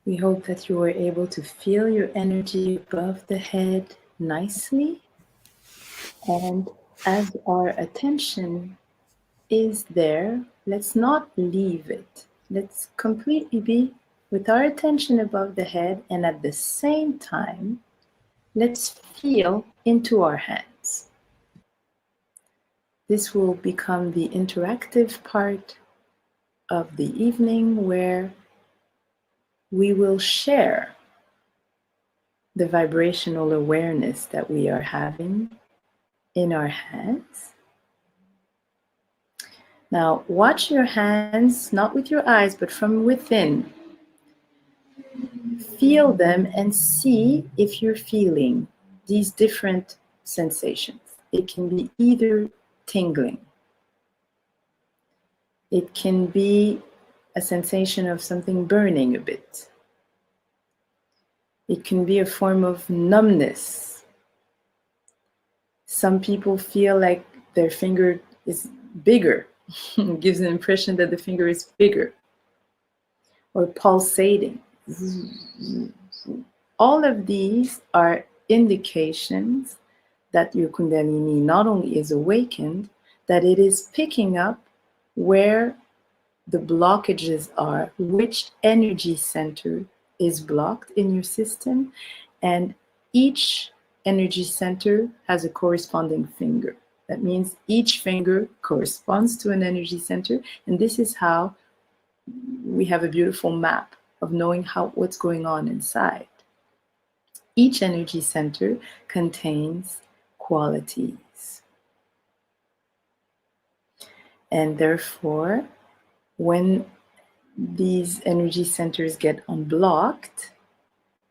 We hope that you were able to feel your energy above the head nicely. And as our attention is there, let's not leave it. Let's completely be with our attention above the head, and at the same time, let's feel into our hands. This will become the interactive part of the evening where we will share the vibrational awareness that we are having in our hands. Now, watch your hands, not with your eyes, but from within. Feel them and see if you're feeling these different sensations. It can be either tingling, it can be a sensation of something burning a bit, it can be a form of numbness. Some people feel like their finger is bigger. It gives an impression that the finger is bigger, or pulsating. All of these are indications that your Kundalini not only is awakened, that it is picking up where the blockages are, which energy center is blocked in your system, and each energy center has a corresponding finger. That means each finger corresponds to an energy center, and this is how we have a beautiful map of knowing what's going on inside. Each energy center contains qualities. And therefore, when these energy centers get unblocked,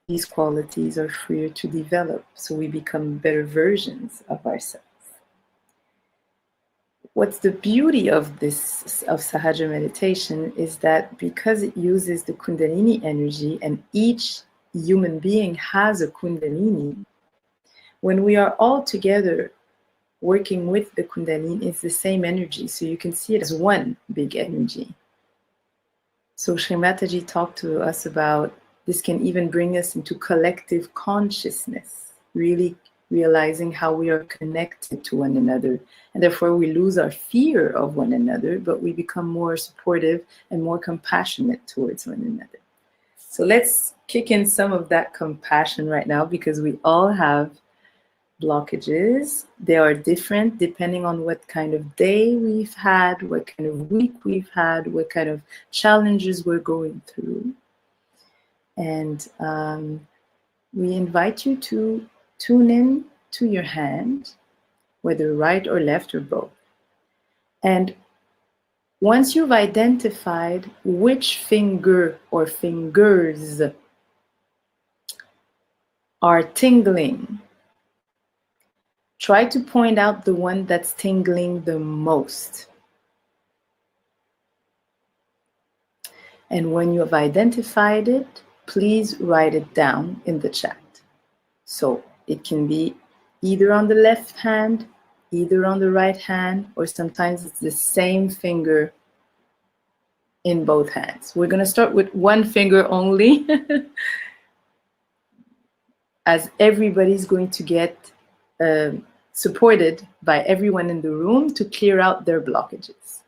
these qualities are freer to develop, so we become better versions of ourselves. What's the beauty of this, of Sahaja meditation, is that because it uses the Kundalini energy, and each human being has a Kundalini, when we are all together working with the Kundalini, it's the same energy, so you can see it as one big energy. So Shri Mataji talked to us about this can even bring us into collective consciousness, really realizing how we are connected to one another. And therefore we lose our fear of one another, but we become more supportive and more compassionate towards one another. So let's kick in some of that compassion right now, because we all have blockages. They are different depending on what kind of day we've had, what kind of week we've had, what kind of challenges we're going through. And we invite you to tune in to your hand, whether right or left or both. And once you've identified which finger or fingers are tingling, try to point out the one that's tingling the most. And when you have identified it, please write it down in the chat. So it can be either on the left hand, either on the right hand, or sometimes it's the same finger in both hands. We're going to start with one finger only, as everybody's going to get supported by everyone in the room to clear out their blockages.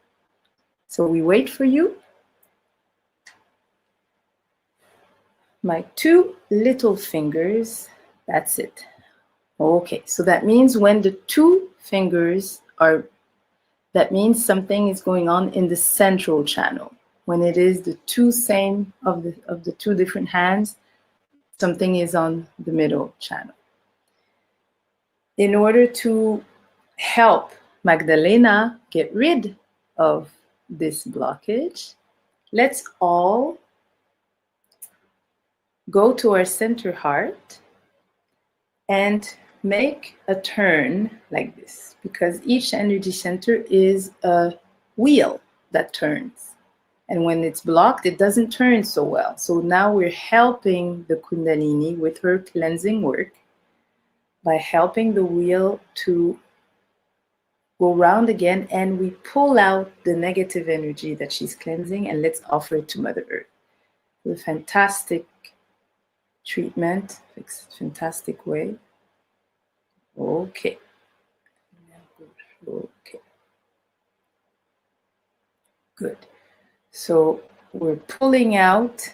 So we wait for you. My two little fingers, that's it. Okay, so that means when the two fingers are, that means something is going on in the central channel. When it is the two same of the two different hands, something is on the middle channel. In order to help Magdalena get rid of this blockage, let's all go to our center heart and make a turn like this, because each energy center is a wheel that turns. And when it's blocked, it doesn't turn so well. So now we're helping the Kundalini with her cleansing work by helping the wheel to go round again, and we pull out the negative energy that she's cleansing, and let's offer it to Mother Earth. A fantastic treatment. It's a fantastic way. Okay. Okay. Good. So we're pulling out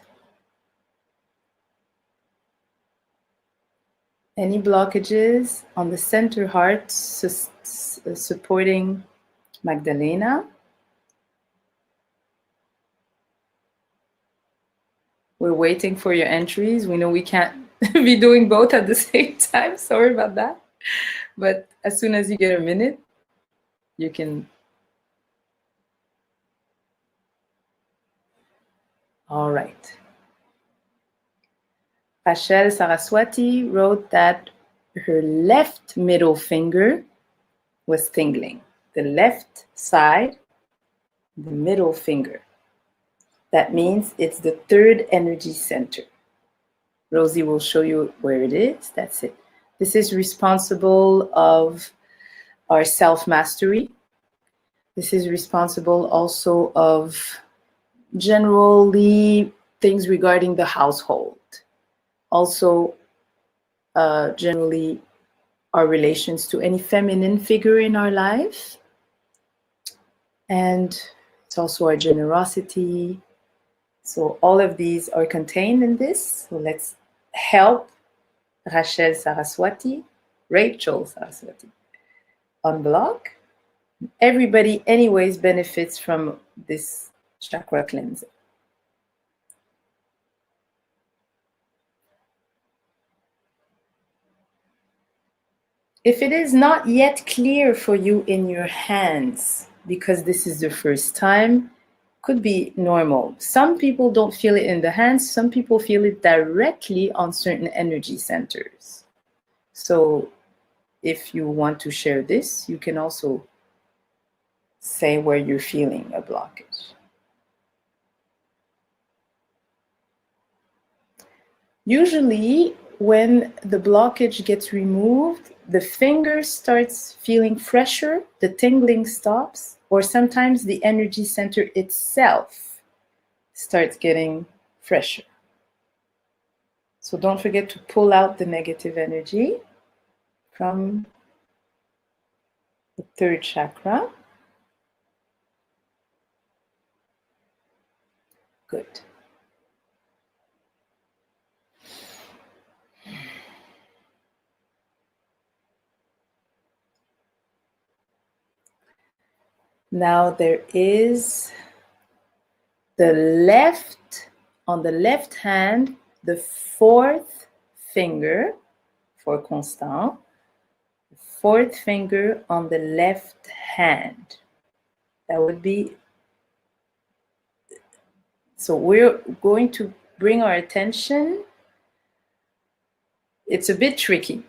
any blockages on the center heart, supporting Magdalena. We're waiting for your entries. We know we can't be doing both at the same time. Sorry about that. But as soon as you get a minute, you can. All right. Rachel Saraswati wrote that her left middle finger was tingling. The left side, the middle finger. That means it's the third energy center. Rosie will show you where it is. That's it. This is responsible of our self-mastery. This is responsible also of generally things regarding the household. Also, generally our relations to any feminine figure in our life. And it's also our generosity. So all of these are contained in this. So let's help Rachel Saraswati, unblock. Everybody anyways benefits from this chakra cleansing. If it is not yet clear for you in your hands, because this is the first time, could be normal. Some people don't feel it in the hands. Some people feel it directly on certain energy centers. So if you want to share this, you can also say where you're feeling a blockage. Usually, when the blockage gets removed, the finger starts feeling fresher, the tingling stops, or sometimes the energy center itself starts getting fresher. So don't forget to pull out the negative energy from the third chakra. Good. Now there is on the left hand, the fourth finger for Constant, the fourth finger on the left hand. That would be, so we're going to bring our attention. It's a bit tricky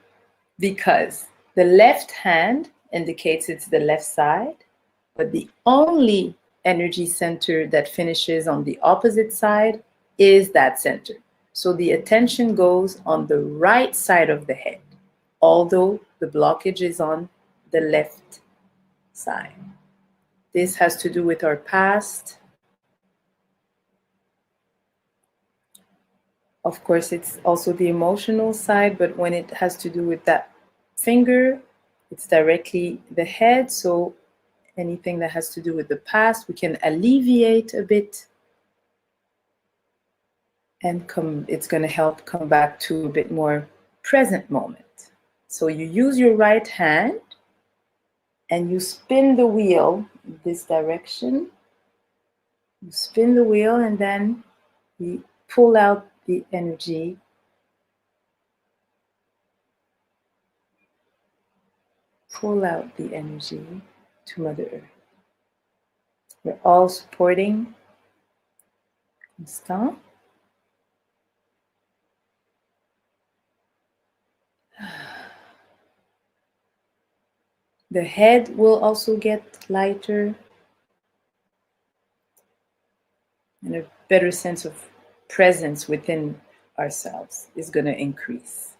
because the left hand indicates it's the left side, but the only energy center that finishes on the opposite side is that center. So the attention goes on the right side of the head, although the blockage is on the left side. This has to do with our past. Of course, it's also the emotional side, but when it has to do with that finger, it's directly the head. So anything that has to do with the past, we can alleviate a bit, and it's going to help come back to a bit more present moment. So you use your right hand and you spin the wheel in this direction. You spin the wheel and then you pull out the energy. Pull out the energy to Mother Earth. We're all supporting Constant. The head will also get lighter and a better sense of presence within ourselves is going to increase.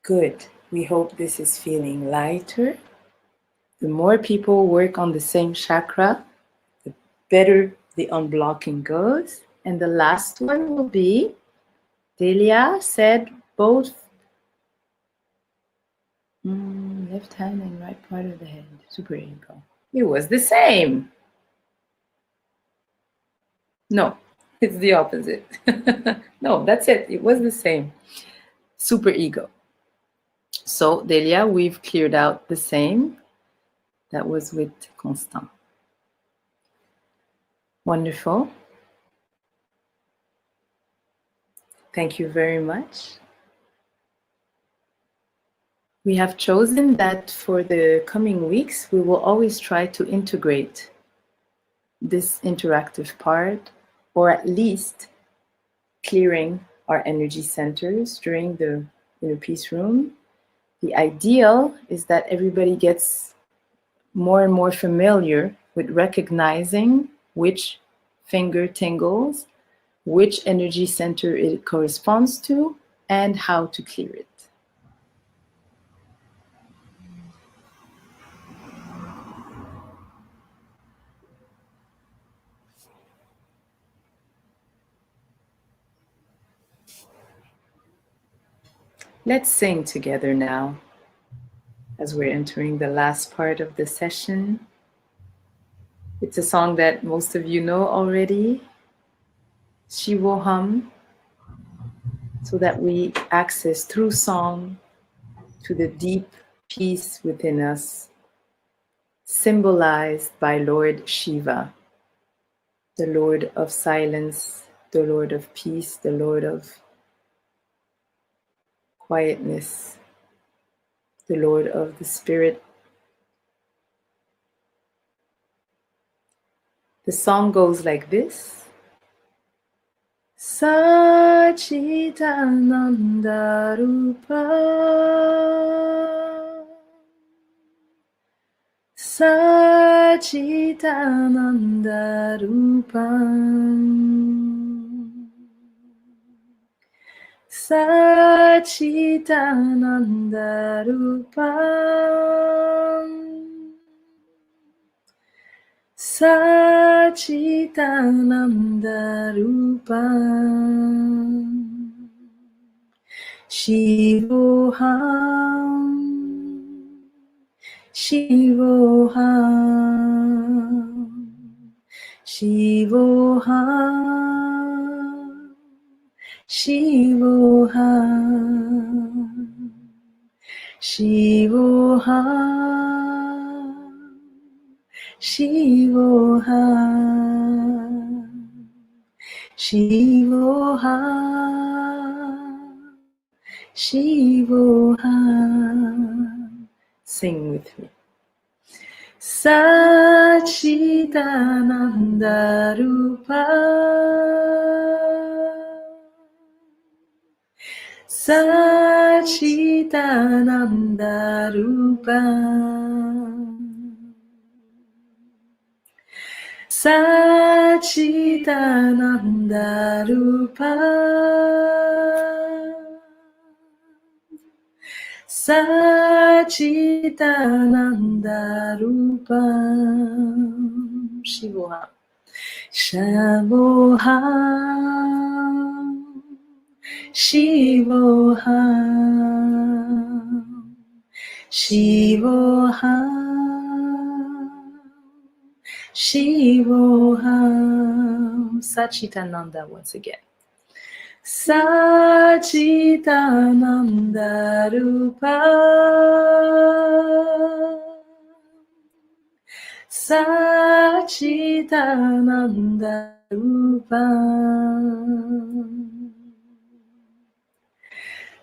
Good. We hope this is feeling lighter. The more people work on the same chakra, the better the unblocking goes. And the last one will be, Delia said both left hand and right part of the head. Super ego. It was the same. No, it's the opposite. No, that's it. It was the same. Super ego. So, Delia, we've cleared out the same. That was with Constant. Wonderful. Thank you very much. We have chosen that for the coming weeks, we will always try to integrate this interactive part, or at least clearing our energy centers during the inner peace room. The ideal is that everybody gets more and more familiar with recognizing which finger tingles, which energy center it corresponds to, and how to clear it. Let's sing together now as we're entering the last part of the session. It's a song that most of you know already, Shivoham, so that we access through song to the deep peace within us, symbolized by Lord Shiva, the Lord of silence, the Lord of peace, the Lord of quietness, the Lord of the Spirit. The song goes like this. Sachidananda Rupa Sachidananda Rupa Sachidananda Rupa Sachidananda Rupa Shivoham Shivoham Shivoham Shivoham Shivoham Shivoham Shivoham Shivoham. Sing with me. Sachidananda Rupa Sachidananda Rupa Sachidananda Rupa Sachidananda Rupa Shivoham Shivoham Shivoham Shivoham Shivoham. Sachidananda once again. Sachidananda Rupa Sachidananda Rupa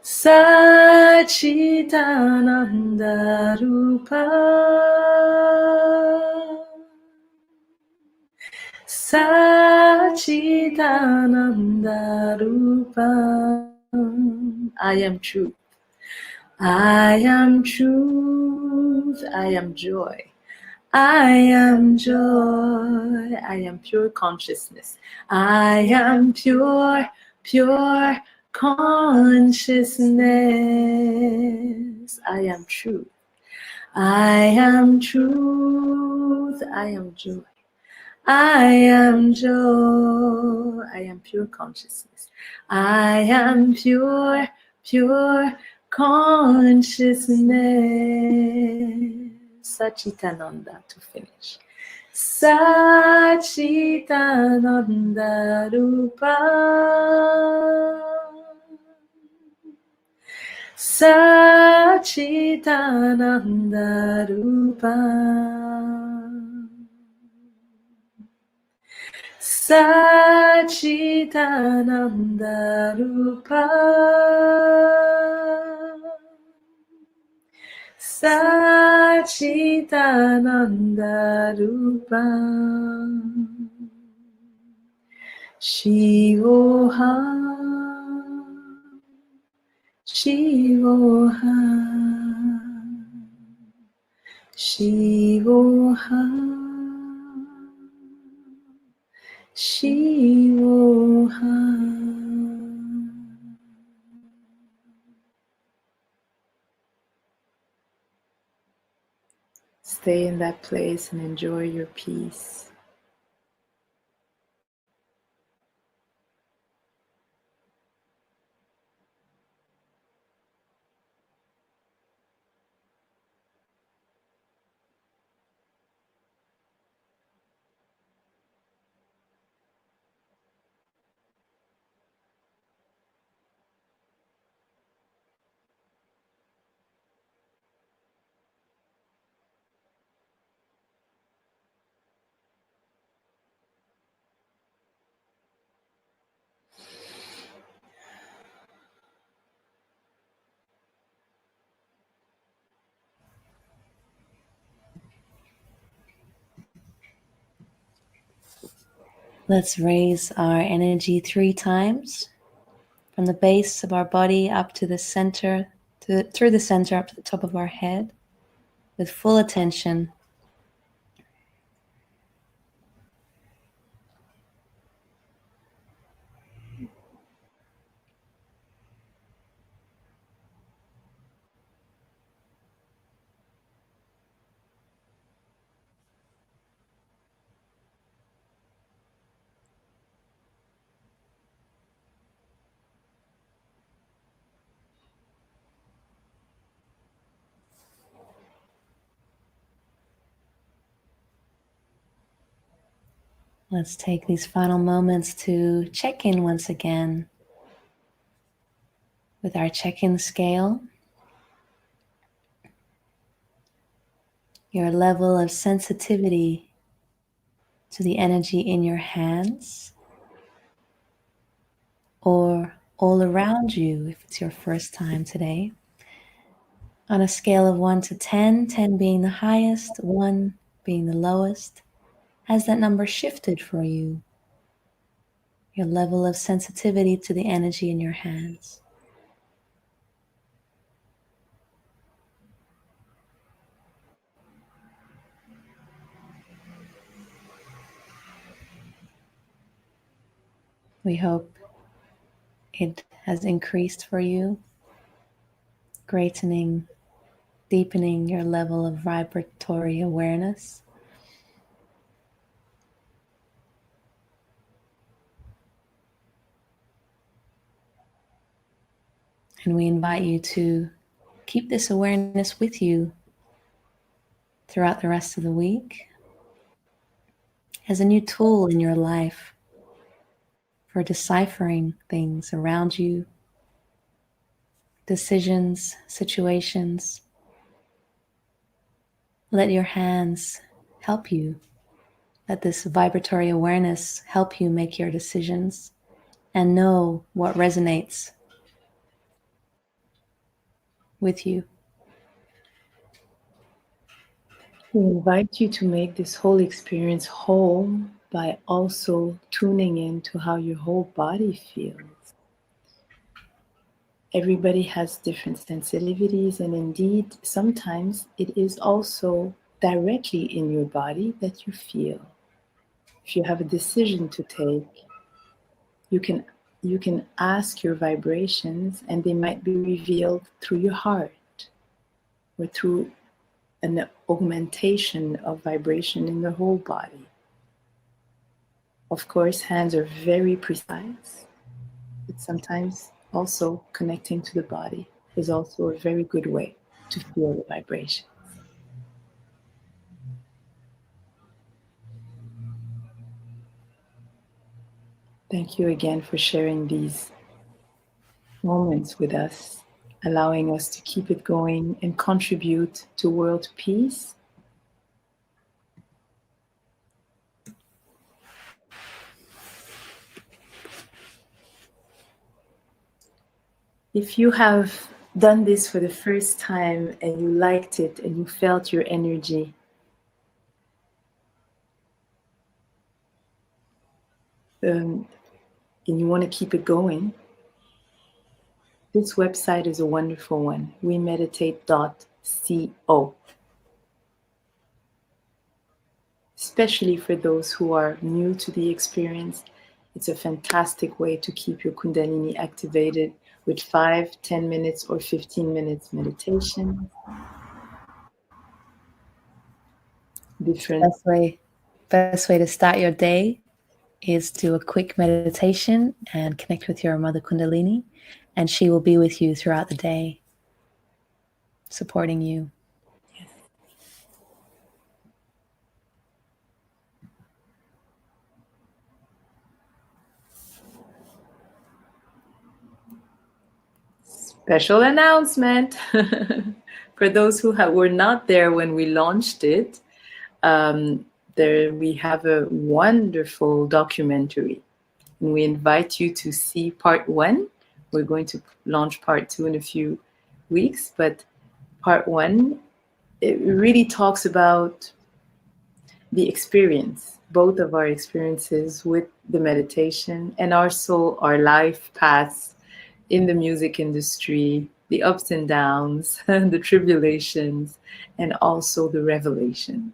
Sachidananda Rupa Sachidananda Sachidananda Rupam. I am truth. I am truth. I am joy. I am joy. I am pure consciousness. I am pure, pure consciousness. I am truth. I am truth. I am joy. I am joy. I am pure consciousness. I am pure, pure consciousness. Sachitananda to finish. Sachitananda Rupa. Sachitananda Rupa. Sachitananda Rupa. Sachitananda Rupa. Shivoham. Shivoham. Shivoham. Shivoham. Stay in that place and enjoy your peace. Let's raise our energy 3 times from the base of our body up to the center, through the center up to the top of our head with full attention. Let's take these final moments to check in once again with our check-in scale. Your level of sensitivity to the energy in your hands or all around you if it's your first time today. On a scale of 1 to 10, 10 being the highest, 1 being the lowest, has that number shifted for you? Your level of sensitivity to the energy in your hands. We hope it has increased for you, greatening, deepening your level of vibratory awareness. And we invite you to keep this awareness with you throughout the rest of the week as a new tool in your life for deciphering things around you, decisions, situations. Let your hands help you. Let this vibratory awareness help you make your decisions and know what resonates with you. We invite you to make this whole experience whole by also tuning in to how your whole body feels. Everybody has different sensitivities, and indeed, sometimes it is also directly in your body that you feel. If you have a decision to take, you can ask your vibrations, and they might be revealed through your heart or through an augmentation of vibration in the whole body. Of course, hands are very precise, but sometimes also connecting to the body is also a very good way to feel the vibration. Thank you again for sharing these moments with us, allowing us to keep it going and contribute to world peace. If you have done this for the first time and you liked it and you felt your energy, and you want to keep it going, this website is a wonderful one, wemeditate.co. Especially for those who are new to the experience, it's a fantastic way to keep your Kundalini activated with 5, 10 minutes, or 15 minutes meditation. Different. Best way to start your day is do a quick meditation and connect with your mother Kundalini, and she will be with you throughout the day, supporting you. Yes. Special announcement for those who were not there when we launched it. There we have a wonderful documentary, and we invite you to see part 1. We're going to launch part 2 in a few weeks, but part 1, it really talks about the experience, both of our experiences with the meditation and also our life paths in the music industry, the ups and downs, the tribulations, and also the revelations.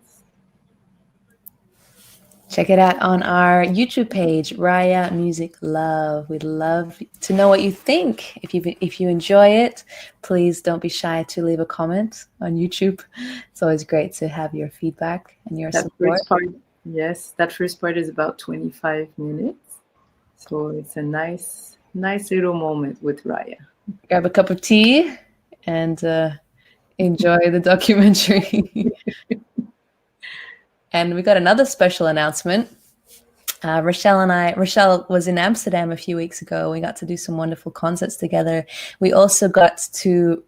Check it out on our YouTube page, Rayah Music Love. We'd love to know what you think. If you enjoy it, please don't be shy to leave a comment on YouTube. It's always great to have your feedback and your support. Yes, that first part is about 25 minutes. So it's a nice little moment with Rayah. Grab a cup of tea and enjoy the documentary. And we got another special announcement. Rochelle was in Amsterdam a few weeks ago. We got to do some wonderful concerts together. We also got to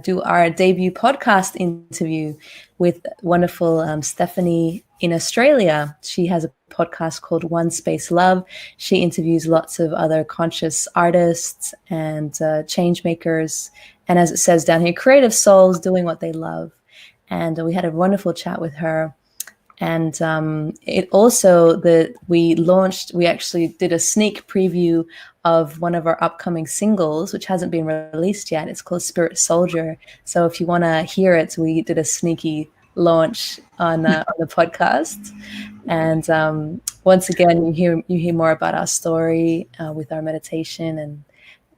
do our debut podcast interview with wonderful Stephanie in Australia. She has a podcast called One Space Love. She interviews lots of other conscious artists and change makers. And as it says down here, creative souls doing what they love. And we had a wonderful chat with her. And it also we actually did a sneak preview of one of our upcoming singles, which hasn't been released yet. It's called Spirit Soldier. So if you want to hear it, we did a sneaky launch on the podcast. And once again, you hear more about our story with our meditation and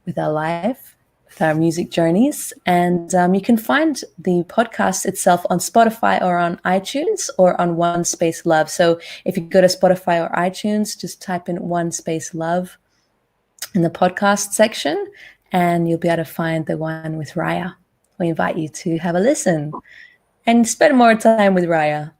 with our life, with our music journeys. And you can find the podcast itself on Spotify or on iTunes or on One Space Love. So if you go to Spotify or iTunes, just type in One Space Love in the podcast section, and you'll be able to find the one with Rayah. We invite you to have a listen and spend more time with Rayah.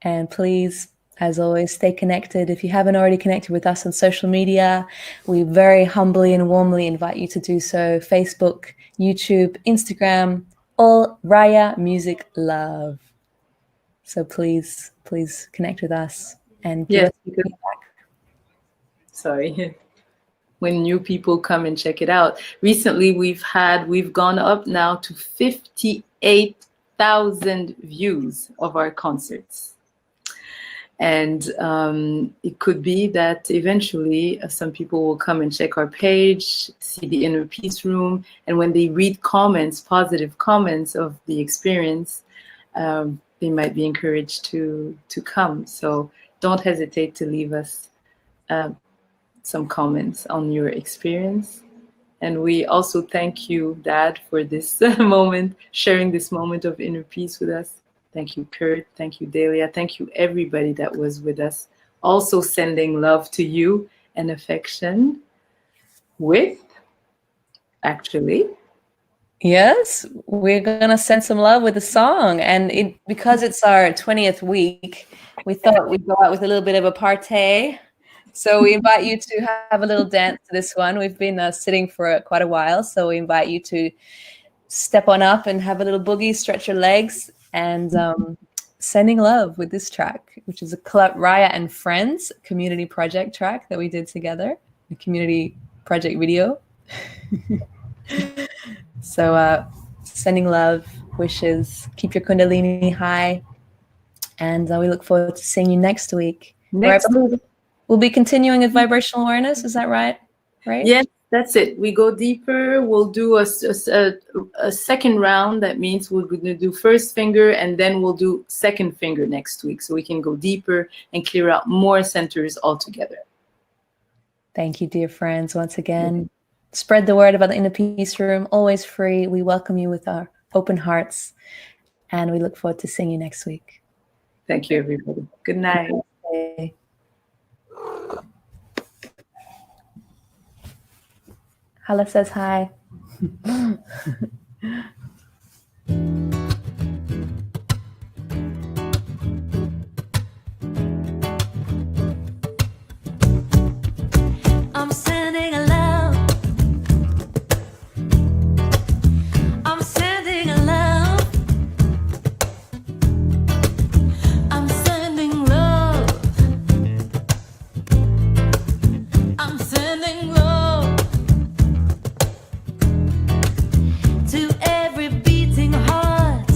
And please, as always, stay connected. If you haven't already connected with us on social media, we very humbly and warmly invite you to do so. Facebook, YouTube, Instagram, all Rayah Music Love. So please connect with us and give us feedback. Sorry. When new people come and check it out. Recently, we've gone up now to 58 100,000 views of our concerts. And it could be that eventually some people will come and check our page, see the Inner Peace Room, and when they read comments, positive comments of the experience, they might be encouraged to come. So don't hesitate to leave us some comments on your experience. And we also thank you, Dad, for this moment, sharing this moment of inner peace with us. Thank you, Kurt. Thank you, Delia. Thank you, everybody that was with us. Also sending love to you and affection with, actually. Yes, we're gonna send some love with a song. And because it's our 20th week, we thought we'd go out with a little bit of a party. So we invite you to have a little dance to this one. We've been sitting for quite a while, so we invite you to step on up and have a little boogie, stretch your legs, and sending love with this track, which is a Rayah and Friends community project track that we did together, the community project video. So sending love, wishes, keep your kundalini high, and we look forward to seeing you next week. We'll be continuing with vibrational awareness. Is that right? Right? Yes, that's it. We go deeper. We'll do a second round. That means we're going to do first finger, and then we'll do second finger next week, so we can go deeper and clear out more centers altogether. Thank you, dear friends, once again. Spread the word about the Inner Peace Room. Always free. We welcome you with our open hearts, and we look forward to seeing you next week. Thank you, everybody. Good night. Okay. Hala says hi. I'm sending a love. I'm sending a love. I'm sending love. I'm sending love to every beating heart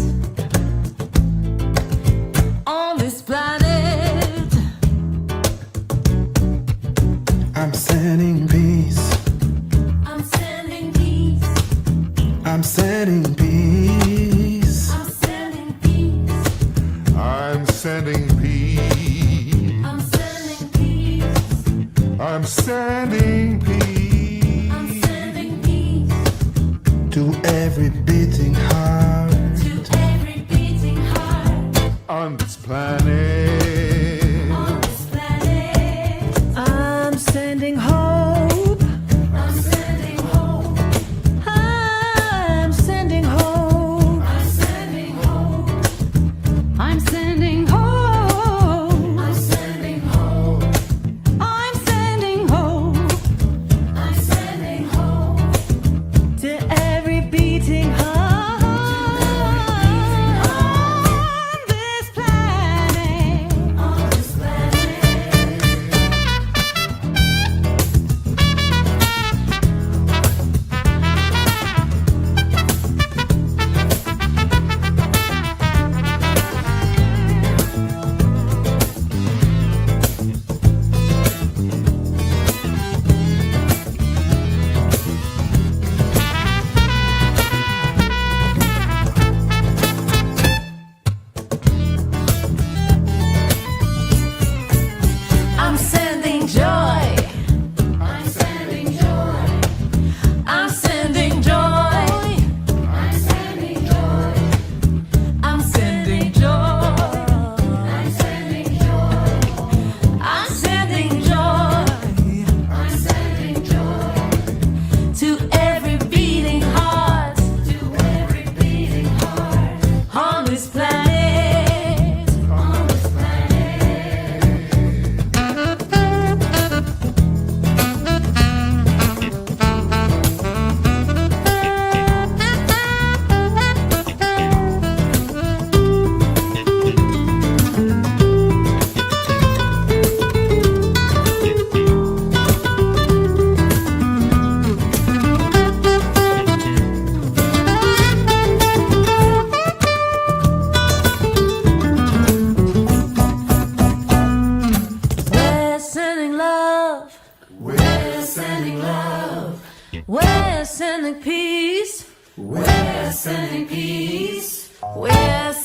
on this planet. I'm sending peace. I'm sending peace. I'm sending peace. I'm sending peace. I'm sending peace. I'm sending peace. I'm sending peace. I'm sending peace To every beating heart to every beating heart On this planet. on this planet. I'm sending hope. I'm sending hope. I'm sending hope. I'm sending hope. I'm sending hope. I'm sending hope. I'm sending hope I'm sending hope to every beating heart on this planet.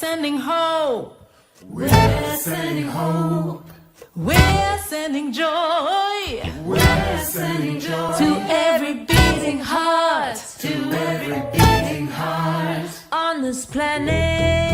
sending hope. We're sending hope. We're sending joy We're sending joy to every beating heart to every beating heart on this planet.